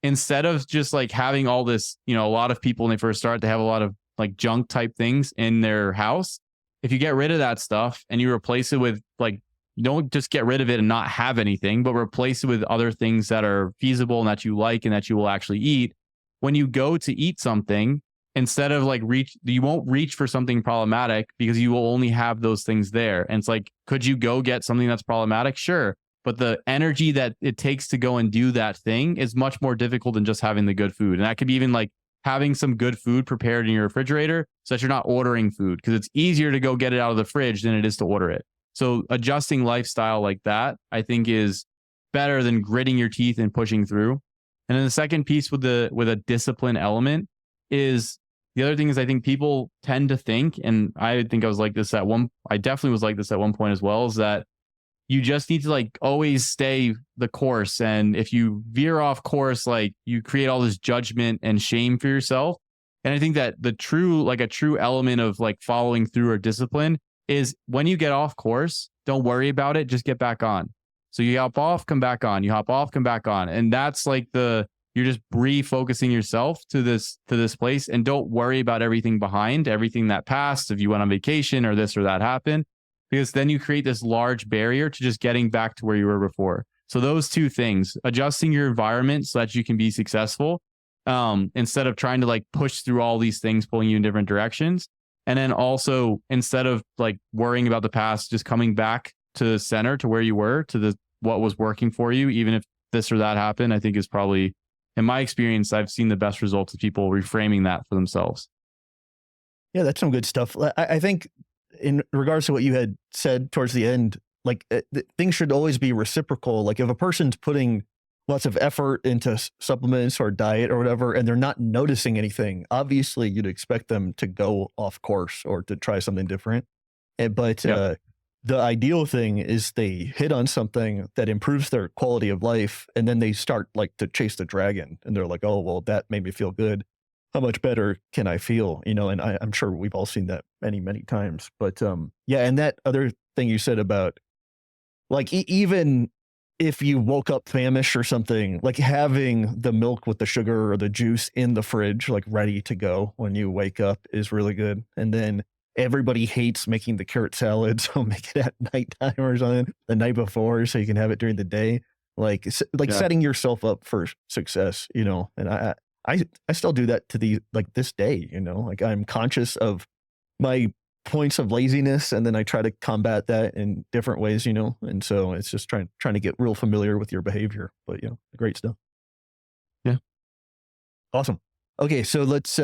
instead of just like having all this, a lot of people when they first start, they have a lot of like junk type things in their house. If you get rid of that stuff and you replace it with like, don't just get rid of it and not have anything, but replace it with other things that are feasible and that you like and that you will actually eat. When you go to eat something, instead of like you won't reach for something problematic because you will only have those things there. And it's like, could you go get something that's problematic? Sure. But the energy that it takes to go and do that thing is much more difficult than just having the good food. And that could be even like having some good food prepared in your refrigerator so that you're not ordering food, because it's easier to go get it out of the fridge than it is to order it. So adjusting lifestyle like that, I think, is better than gritting your teeth and pushing through. And then the second piece with a discipline element is, the other thing is, I think people tend to think, and I think I definitely was like this at one point as well, is that you just need to like always stay the course. And if you veer off course, like you create all this judgment and shame for yourself. And I think that a true element of like following through or discipline is when you get off course, don't worry about it, just get back on. So you hop off, come back on, you hop off, come back on. And that's like you're just refocusing yourself to this place, and don't worry about everything that passed, if you went on vacation or this or that happened, because then you create this large barrier to just getting back to where you were before. So those two things, adjusting your environment so that you can be successful, instead of trying to like push through all these things, pulling you in different directions. And then also, instead of like worrying about the past, just coming back to center, to where you were, to what was working for you, even if this or that happened, I think is probably, in my experience, I've seen the best results of people reframing that for themselves. Yeah, that's some good stuff. I think in regards to what you had said towards the end, like things should always be reciprocal. Like if a person's putting lots of effort into supplements or diet or whatever, and they're not noticing anything, obviously you'd expect them to go off course or to try something different. But the ideal thing is they hit on something that improves their quality of life, and then they start like to chase the dragon, and they're like, oh, well, that made me feel good. How much better can I feel? And I'm sure we've all seen that many, many times. But yeah, and that other thing you said about like even if you woke up famished or something, like having the milk with the sugar or the juice in the fridge, like ready to go when you wake up, is really good. And then everybody hates making the carrot salad, so make it at nighttime or something the night before so you can have it during the day. Like setting yourself up for success, and I still do that to this day, like I'm conscious of my points of laziness, and then I try to combat that in different ways, and so it's just trying to get real familiar with your behavior. But great stuff. Yeah, awesome. Okay, so let's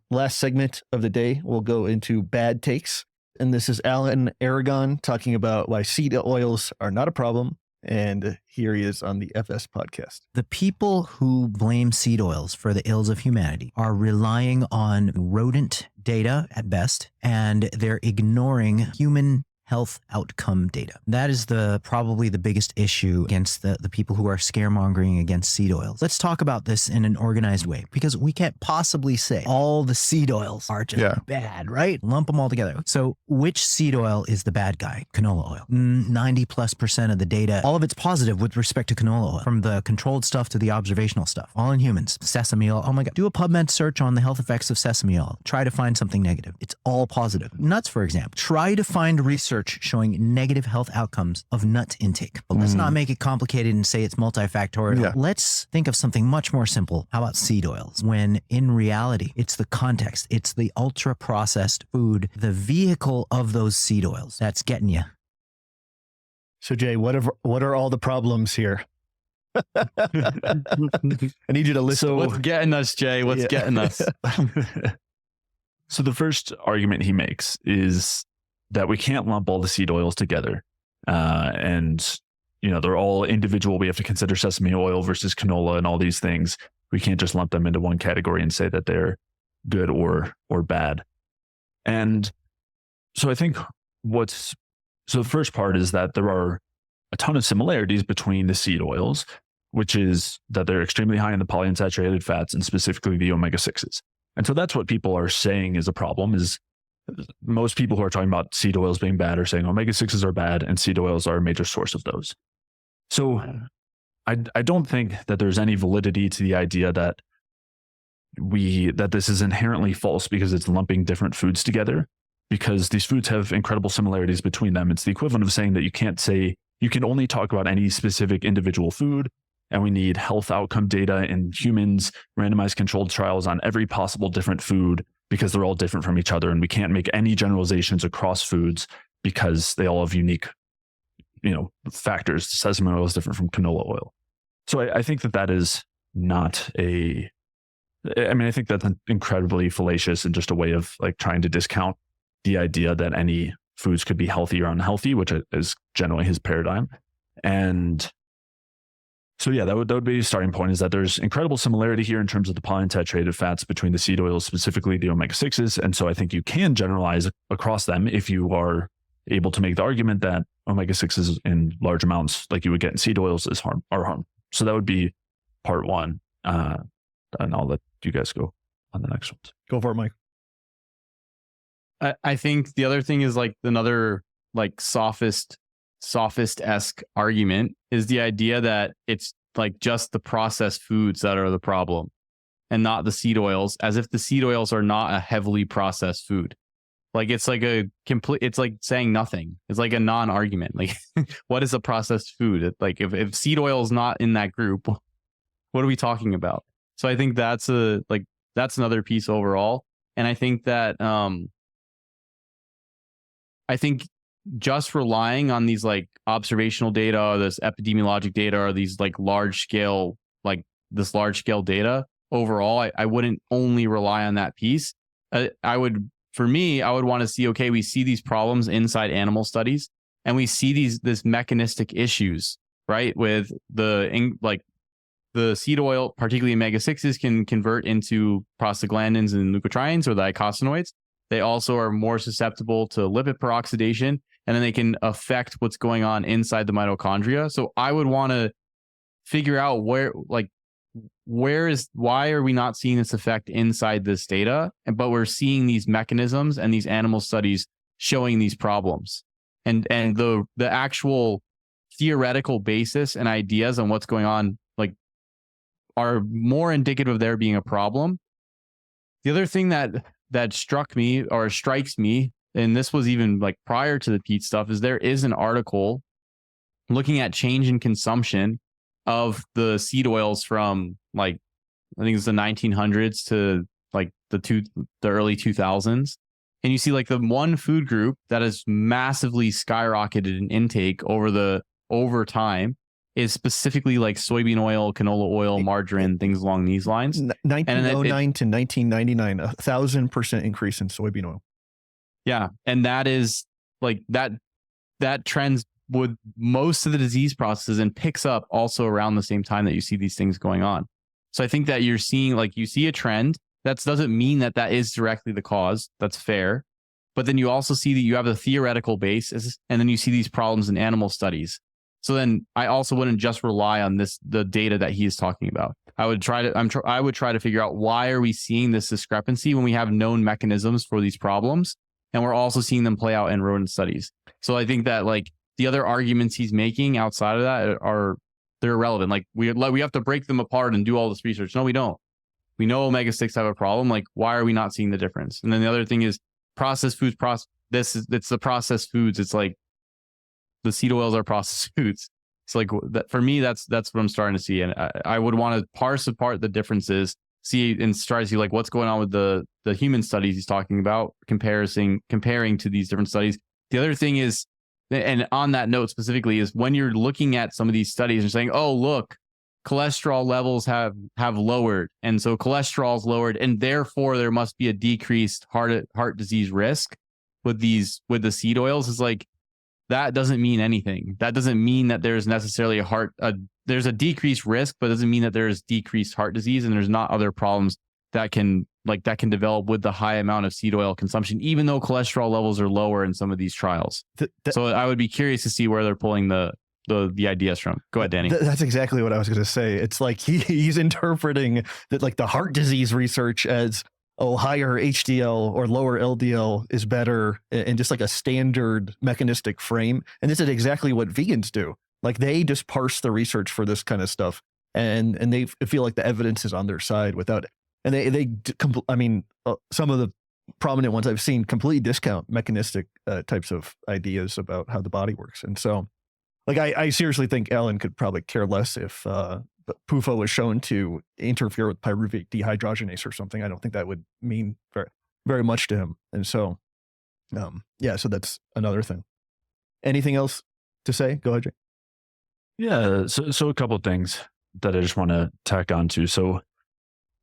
last segment of the day, we'll go into bad takes, and this is Alan Aragon talking about why seed oils are not a problem. And here he is on the FS podcast. The people who blame seed oils for the ills of humanity are relying on rodent data at best, and they're ignoring human health outcome data. That is probably the biggest issue against the people who are scaremongering against seed oils. Let's talk about this in an organized way, because we can't possibly say all the seed oils are just bad, right? Lump them all together. So which seed oil is the bad guy? Canola oil. 90+% of the data, all of it's positive with respect to canola oil, from the controlled stuff to the observational stuff, all in humans. Sesame oil, oh my God. Do a PubMed search on the health effects of sesame oil. Try to find something negative. It's all positive. Nuts, for example. Try to find research showing negative health outcomes of nut intake. But let's not make it complicated and say it's multifactorial. Yeah. Let's think of something much more simple. How about seed oils? When in reality, it's the context, it's the ultra processed food, the vehicle of those seed oils that's getting you. So Jay, what are all the problems here? I need you to listen. What's getting us, Jay? What's getting us? So the first argument he makes is that we can't lump all the seed oils together. And, they're all individual. We have to consider sesame oil versus canola and all these things. We can't just lump them into one category and say that they're good or bad. And so I think the first part is that there are a ton of similarities between the seed oils, which is that they're extremely high in the polyunsaturated fats and specifically the omega-6s. And so that's what people are saying is a problem, is most people who are talking about seed oils being bad are saying omega-6s are bad and seed oils are a major source of those. So I don't think that there's any validity to the idea that this is inherently false because it's lumping different foods together, because these foods have incredible similarities between them. It's the equivalent of saying that you can only talk about any specific individual food, and we need health outcome data in humans, randomized controlled trials on every possible different food because they're all different from each other. And we can't make any generalizations across foods because they all have unique, factors. Sesame oil is different from canola oil. So I think that is not I think that's incredibly fallacious and just a way of like trying to discount the idea that any foods could be healthy or unhealthy, which is generally his paradigm. And so, yeah, that would be a starting point, is that there's incredible similarity here in terms of the polyunsaturated fats between the seed oils, specifically the omega-6s. And so I think you can generalize across them if you are able to make the argument that omega-6s in large amounts, like you would get in seed oils, are harm. So that would be part one. And I'll let you guys go on the next ones. Go for it, Mike. I think the other thing is like another like sophist-esque argument is the idea that it's like just the processed foods that are the problem and not the seed oils, as if the seed oils are not a heavily processed food. Like it's like it's like saying nothing. It's like a non-argument. Like what is a processed food? Like if seed oil is not in that group, what are we talking about? So I think that's another piece overall. And I think that, I think just relying on these like observational data or this epidemiologic data or these like large scale data overall, I wouldn't only rely on that piece. I would want to see, okay, we see these problems inside animal studies and we see this mechanistic issues, right? With the seed oil, particularly omega-6s, can convert into prostaglandins and leukotrienes or the eicosanoids. They also are more susceptible to lipid peroxidation, and then they can affect what's going on inside the mitochondria. So I would want to figure out why are we not seeing this effect inside this data, but we're seeing these mechanisms and these animal studies showing these problems, and the actual theoretical basis and ideas on what's going on like are more indicative of there being a problem. The other thing that struck me or strikes me, and this was even like prior to the peat stuff, is there is an article looking at change in consumption of the seed oils from like, I think it's the 1900s to like the early 2000s. And you see like the one food group that has massively skyrocketed in intake over time is specifically like soybean oil, canola oil, margarine, things along these lines. 1909 to 1999, 1,000% increase in soybean oil. Yeah. And that is like that trends with most of the disease processes and picks up also around the same time that you see these things going on. So I think that you're seeing, like, you see a trend. That doesn't mean that is directly the cause. That's fair. But then you also see that you have the theoretical basis, and then you see these problems in animal studies. So then I also wouldn't just rely on the data that he is talking about. I would try to figure out, why are we seeing this discrepancy when we have known mechanisms for these problems, and we're also seeing them play out in rodent studies. So I think that like the other arguments he's making outside of that they're irrelevant. Like we have to break them apart and do all this research. No, we don't. We know omega-6 have a problem. Like, why are we not seeing the difference? And then the other thing is processed foods. It's the processed foods. It's like the seed oils are processed foods. It's like that for me. That's what I'm starting to see, and I would want to parse apart the differences, see and try to see like what's going on with the human studies he's talking about, comparing to these different studies. The other thing is, and on that note specifically, is when you're looking at some of these studies and saying, oh, look, cholesterol levels have lowered, and so cholesterol's lowered, and therefore there must be a decreased heart disease risk with the seed oils. Is like, that doesn't mean anything. That doesn't mean that there's necessarily there's a decreased risk, but it doesn't mean that there's decreased heart disease, and there's not other problems that can develop with the high amount of seed oil consumption, even though cholesterol levels are lower in some of these trials. So I would be curious to see where they're pulling the ideas from. Go ahead, Danny. That's exactly what I was going to say. It's like he's interpreting that, like, the heart disease research as, oh, higher HDL or lower LDL is better in just like a standard mechanistic frame. And this is exactly what vegans do. Like, they just parse the research for this kind of stuff, and they feel like the evidence is on their side without it. And some of the prominent ones I've seen completely discount mechanistic types of ideas about how the body works. And so, like, I seriously think Alan could probably care less if PUFA was shown to interfere with pyruvate dehydrogenase or something. I don't think that would mean very, very much to him. And so, so that's another thing. Anything else to say? Go ahead, Jay. Yeah. So a couple of things that I just want to tack on to. So,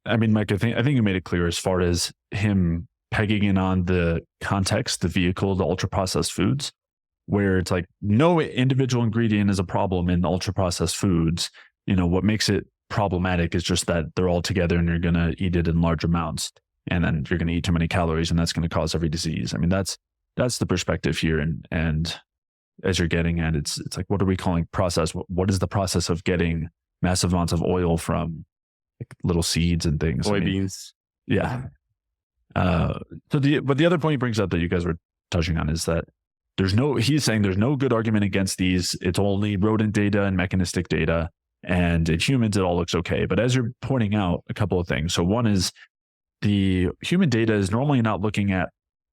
I mean, Mike, I think you made it clear as far as him pegging in on the context, the vehicle, the ultra processed foods, where it's like no individual ingredient is a problem in ultra processed foods. You know, what makes it problematic is just that they're all together and you're going to eat it in large amounts, and then you're going to eat too many calories, and that's going to cause every disease. I mean, that's the perspective here. And as you're getting at, it's like, what are we calling process? What is the process of getting massive amounts of oil from, like, little seeds and things? Soybeans. Yeah. But the other point he brings up that you guys were touching on is that he's saying there's no good argument against these. It's only rodent data and mechanistic data, and in humans, it all looks okay. But as you're pointing out, a couple of things. So one is, the human data is normally not looking at,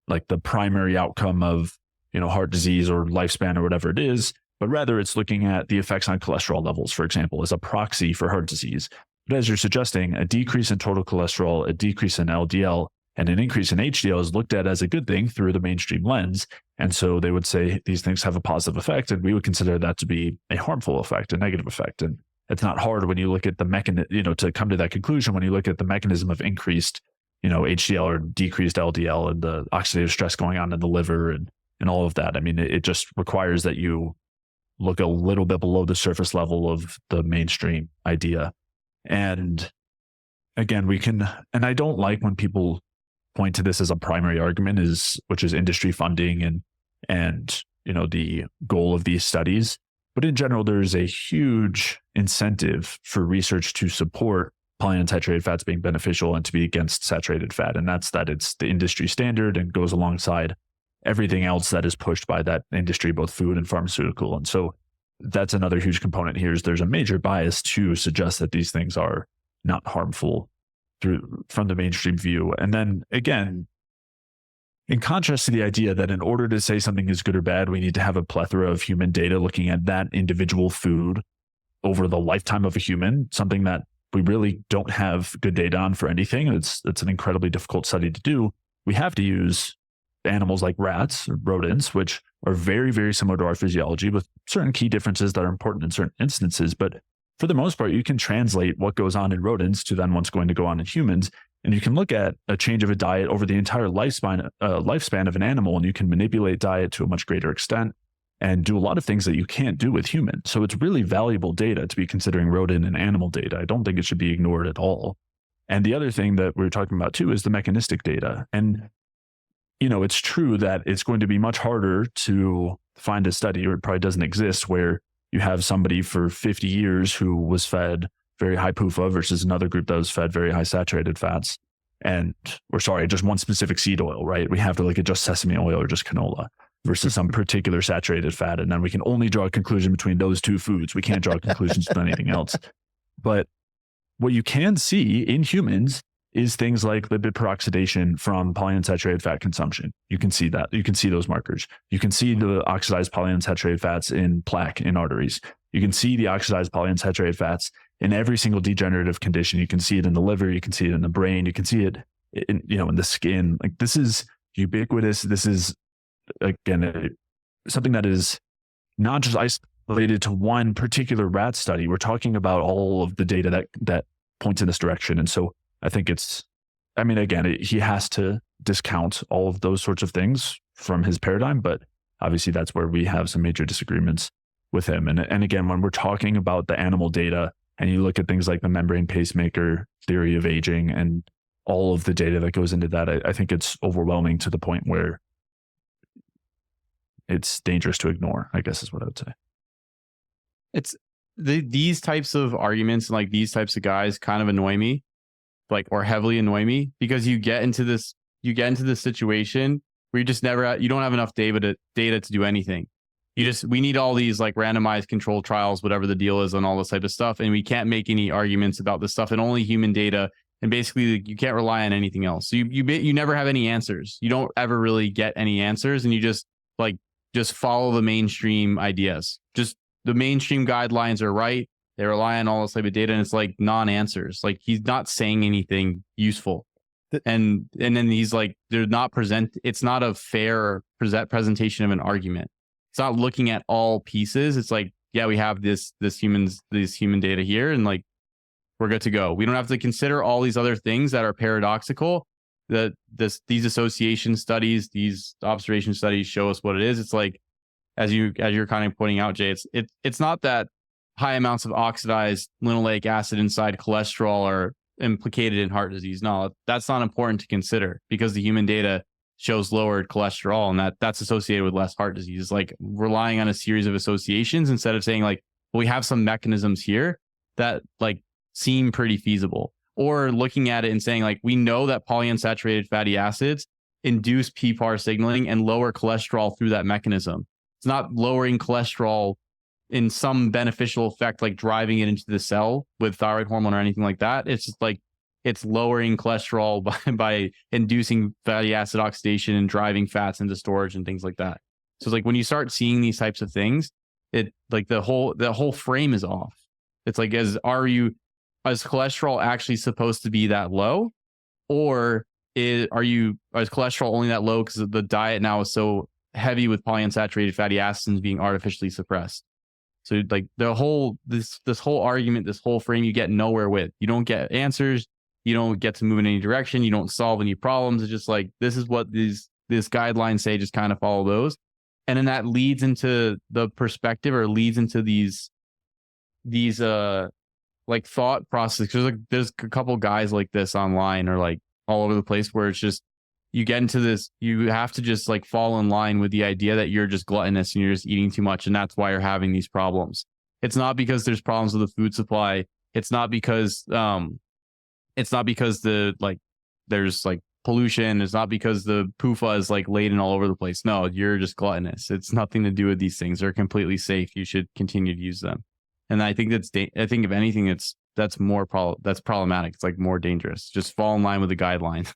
like, the primary outcome of, heart disease or lifespan or whatever it is, but rather it's looking at the effects on cholesterol levels, for example, as a proxy for heart disease. But as you're suggesting, a decrease in total cholesterol, a decrease in LDL, and an increase in HDL is looked at as a good thing through the mainstream lens. And so they would say these things have a positive effect, and we would consider that to be a harmful effect, a negative effect. And it's not hard when you look at the mechanism, to come to that conclusion when you look at the mechanism of increased, HDL or decreased LDL and the oxidative stress going on in the liver and all of that. I mean, it just requires that you look a little bit below the surface level of the mainstream idea. And again, and I don't like when people point to this as a primary argument, which is industry funding and the goal of these studies. But in general, there's a huge incentive for research to support polyunsaturated fats being beneficial and to be against saturated fat. And that's that it's the industry standard and goes alongside everything else that is pushed by that industry, both food and pharmaceutical. And so that's another huge component here, is there's a major bias to suggest that these things are not harmful from the mainstream view. And then again, in contrast to the idea that in order to say something is good or bad, we need to have a plethora of human data looking at that individual food over the lifetime of a human, something that we really don't have good data on for anything. It's an incredibly difficult study to do. We have to use animals like rats or rodents, which are very, very similar to our physiology with certain key differences that are important in certain instances. But for the most part, you can translate what goes on in rodents to then what's going to go on in humans. And you can look at a change of a diet over the entire lifespan of an animal, and you can manipulate diet to a much greater extent and do a lot of things that you can't do with humans. So it's really valuable data to be considering rodent and animal data. I don't think it should be ignored at all. And the other thing that we were talking about too is the mechanistic data. And it's true that it's going to be much harder to find a study, or it probably doesn't exist, where you have somebody for 50 years who was fed very high PUFA versus another group that was fed very high saturated fats. Just one specific seed oil, right? We have to look at just sesame oil or just canola versus some particular saturated fat. And then we can only draw a conclusion between those two foods. We can't draw conclusions with anything else. But what you can see in humans is things like lipid peroxidation from polyunsaturated fat consumption. You can see that. You can see those markers. You can see the oxidized polyunsaturated fats in plaque in arteries. You can see the oxidized polyunsaturated fats in every single degenerative condition. You can see it in the liver. You can see it in the brain. You can see it in the skin. Like, this is ubiquitous. This is, again, something that is not just related to one particular rat study. We're talking about all of the data that points in this direction. And so I think he has to discount all of those sorts of things from his paradigm, but obviously that's where we have some major disagreements with him. And again, when we're talking about the animal data and you look at things like the membrane pacemaker theory of aging and all of the data that goes into that, I think it's overwhelming to the point where it's dangerous to ignore, I guess is what I would say. It's these types of arguments and like these types of guys kind of annoy me, or heavily annoy me, because you get into this situation where you don't have enough data to do anything. We need all these like randomized controlled trials, whatever the deal is, on all this type of stuff. And we can't make any arguments about this stuff and only human data. And basically you can't rely on anything else. So you never have any answers. You don't ever really get any answers. And you just follow the mainstream ideas. Just the mainstream guidelines are right. They rely on all this type of data, and it's like non-answers. Like he's not saying anything useful. And then he's like, it's not a fair presentation of an argument. It's not looking at all pieces. It's like, yeah, we have this human data here, and like we're good to go. We don't have to consider all these other things that are paradoxical. These association studies, these observation studies show us what it is. It's like, as you're kind of pointing out, Jay, it's not that high amounts of oxidized linoleic acid inside cholesterol are implicated in heart disease. No, that's not important to consider, because the human data shows lowered cholesterol, and that's associated with less heart disease. It's like relying on a series of associations instead of saying like, well, we have some mechanisms here that like seem pretty feasible, or looking at it and saying like, we know that polyunsaturated fatty acids induce PPAR signaling and lower cholesterol through that mechanism. It's not lowering cholesterol in some beneficial effect, like driving it into the cell with thyroid hormone or anything like that. It's just like, it's lowering cholesterol by inducing fatty acid oxidation and driving fats into storage and things like that. So it's like when you start seeing these types of things, it like the whole frame is off. It's like, is cholesterol actually supposed to be that low, or is cholesterol only that low because the diet now is so heavy with polyunsaturated fatty acids being artificially suppressed? So like this whole argument, this whole frame, you get nowhere with. You don't get answers. You don't get to move in any direction. You don't solve any problems. It's just like, this is what this guidelines say, just kind of follow those. And then that leads into the perspective, or leads into these like thought process. There's a couple guys like this online, or like all over the place, where it's just, you get into this, you have to just like fall in line with the idea that you're just gluttonous and you're just eating too much, and that's why you're having these problems. It's not because there's problems with the food supply. It's not because there's like pollution. It's not because the PUFA is like laden all over the place. No, you're just gluttonous. It's nothing to do with these things. They're completely safe. You should continue to use them. And I think if anything, that's problematic. It's like more dangerous. Just fall in line with the guidelines.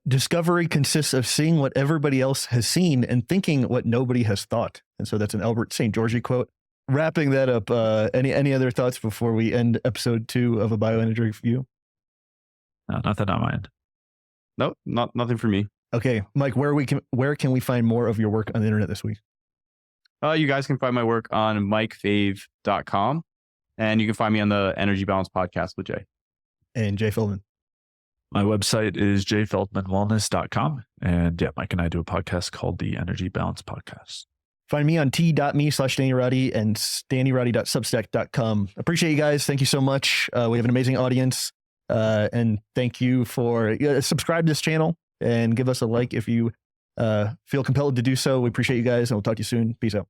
Discovery consists of seeing what everybody else has seen and thinking what nobody has thought. And so that's an Albert St. Georgi quote. Wrapping that up, any other thoughts before we end episode 2 of A Bioenergetic View? No, nothing on mind. Nope, nothing for me. Okay, Mike, where can we find more of your work on the internet this week? You guys can find my work on mikefave.com, and you can find me on the Energy Balance podcast with Jay. And Jay Feldman. My website is jayfeldmanwellness.com. And yeah, Mike and I do a podcast called the Energy Balance Podcast. Find me on t.me/DannyRoddy and DannyRoddy.substack.com. Appreciate you guys. Thank you so much. We have an amazing audience. And thank you for subscribe to this channel and give us a like if you feel compelled to do so. We appreciate you guys, and we'll talk to you soon. Peace out.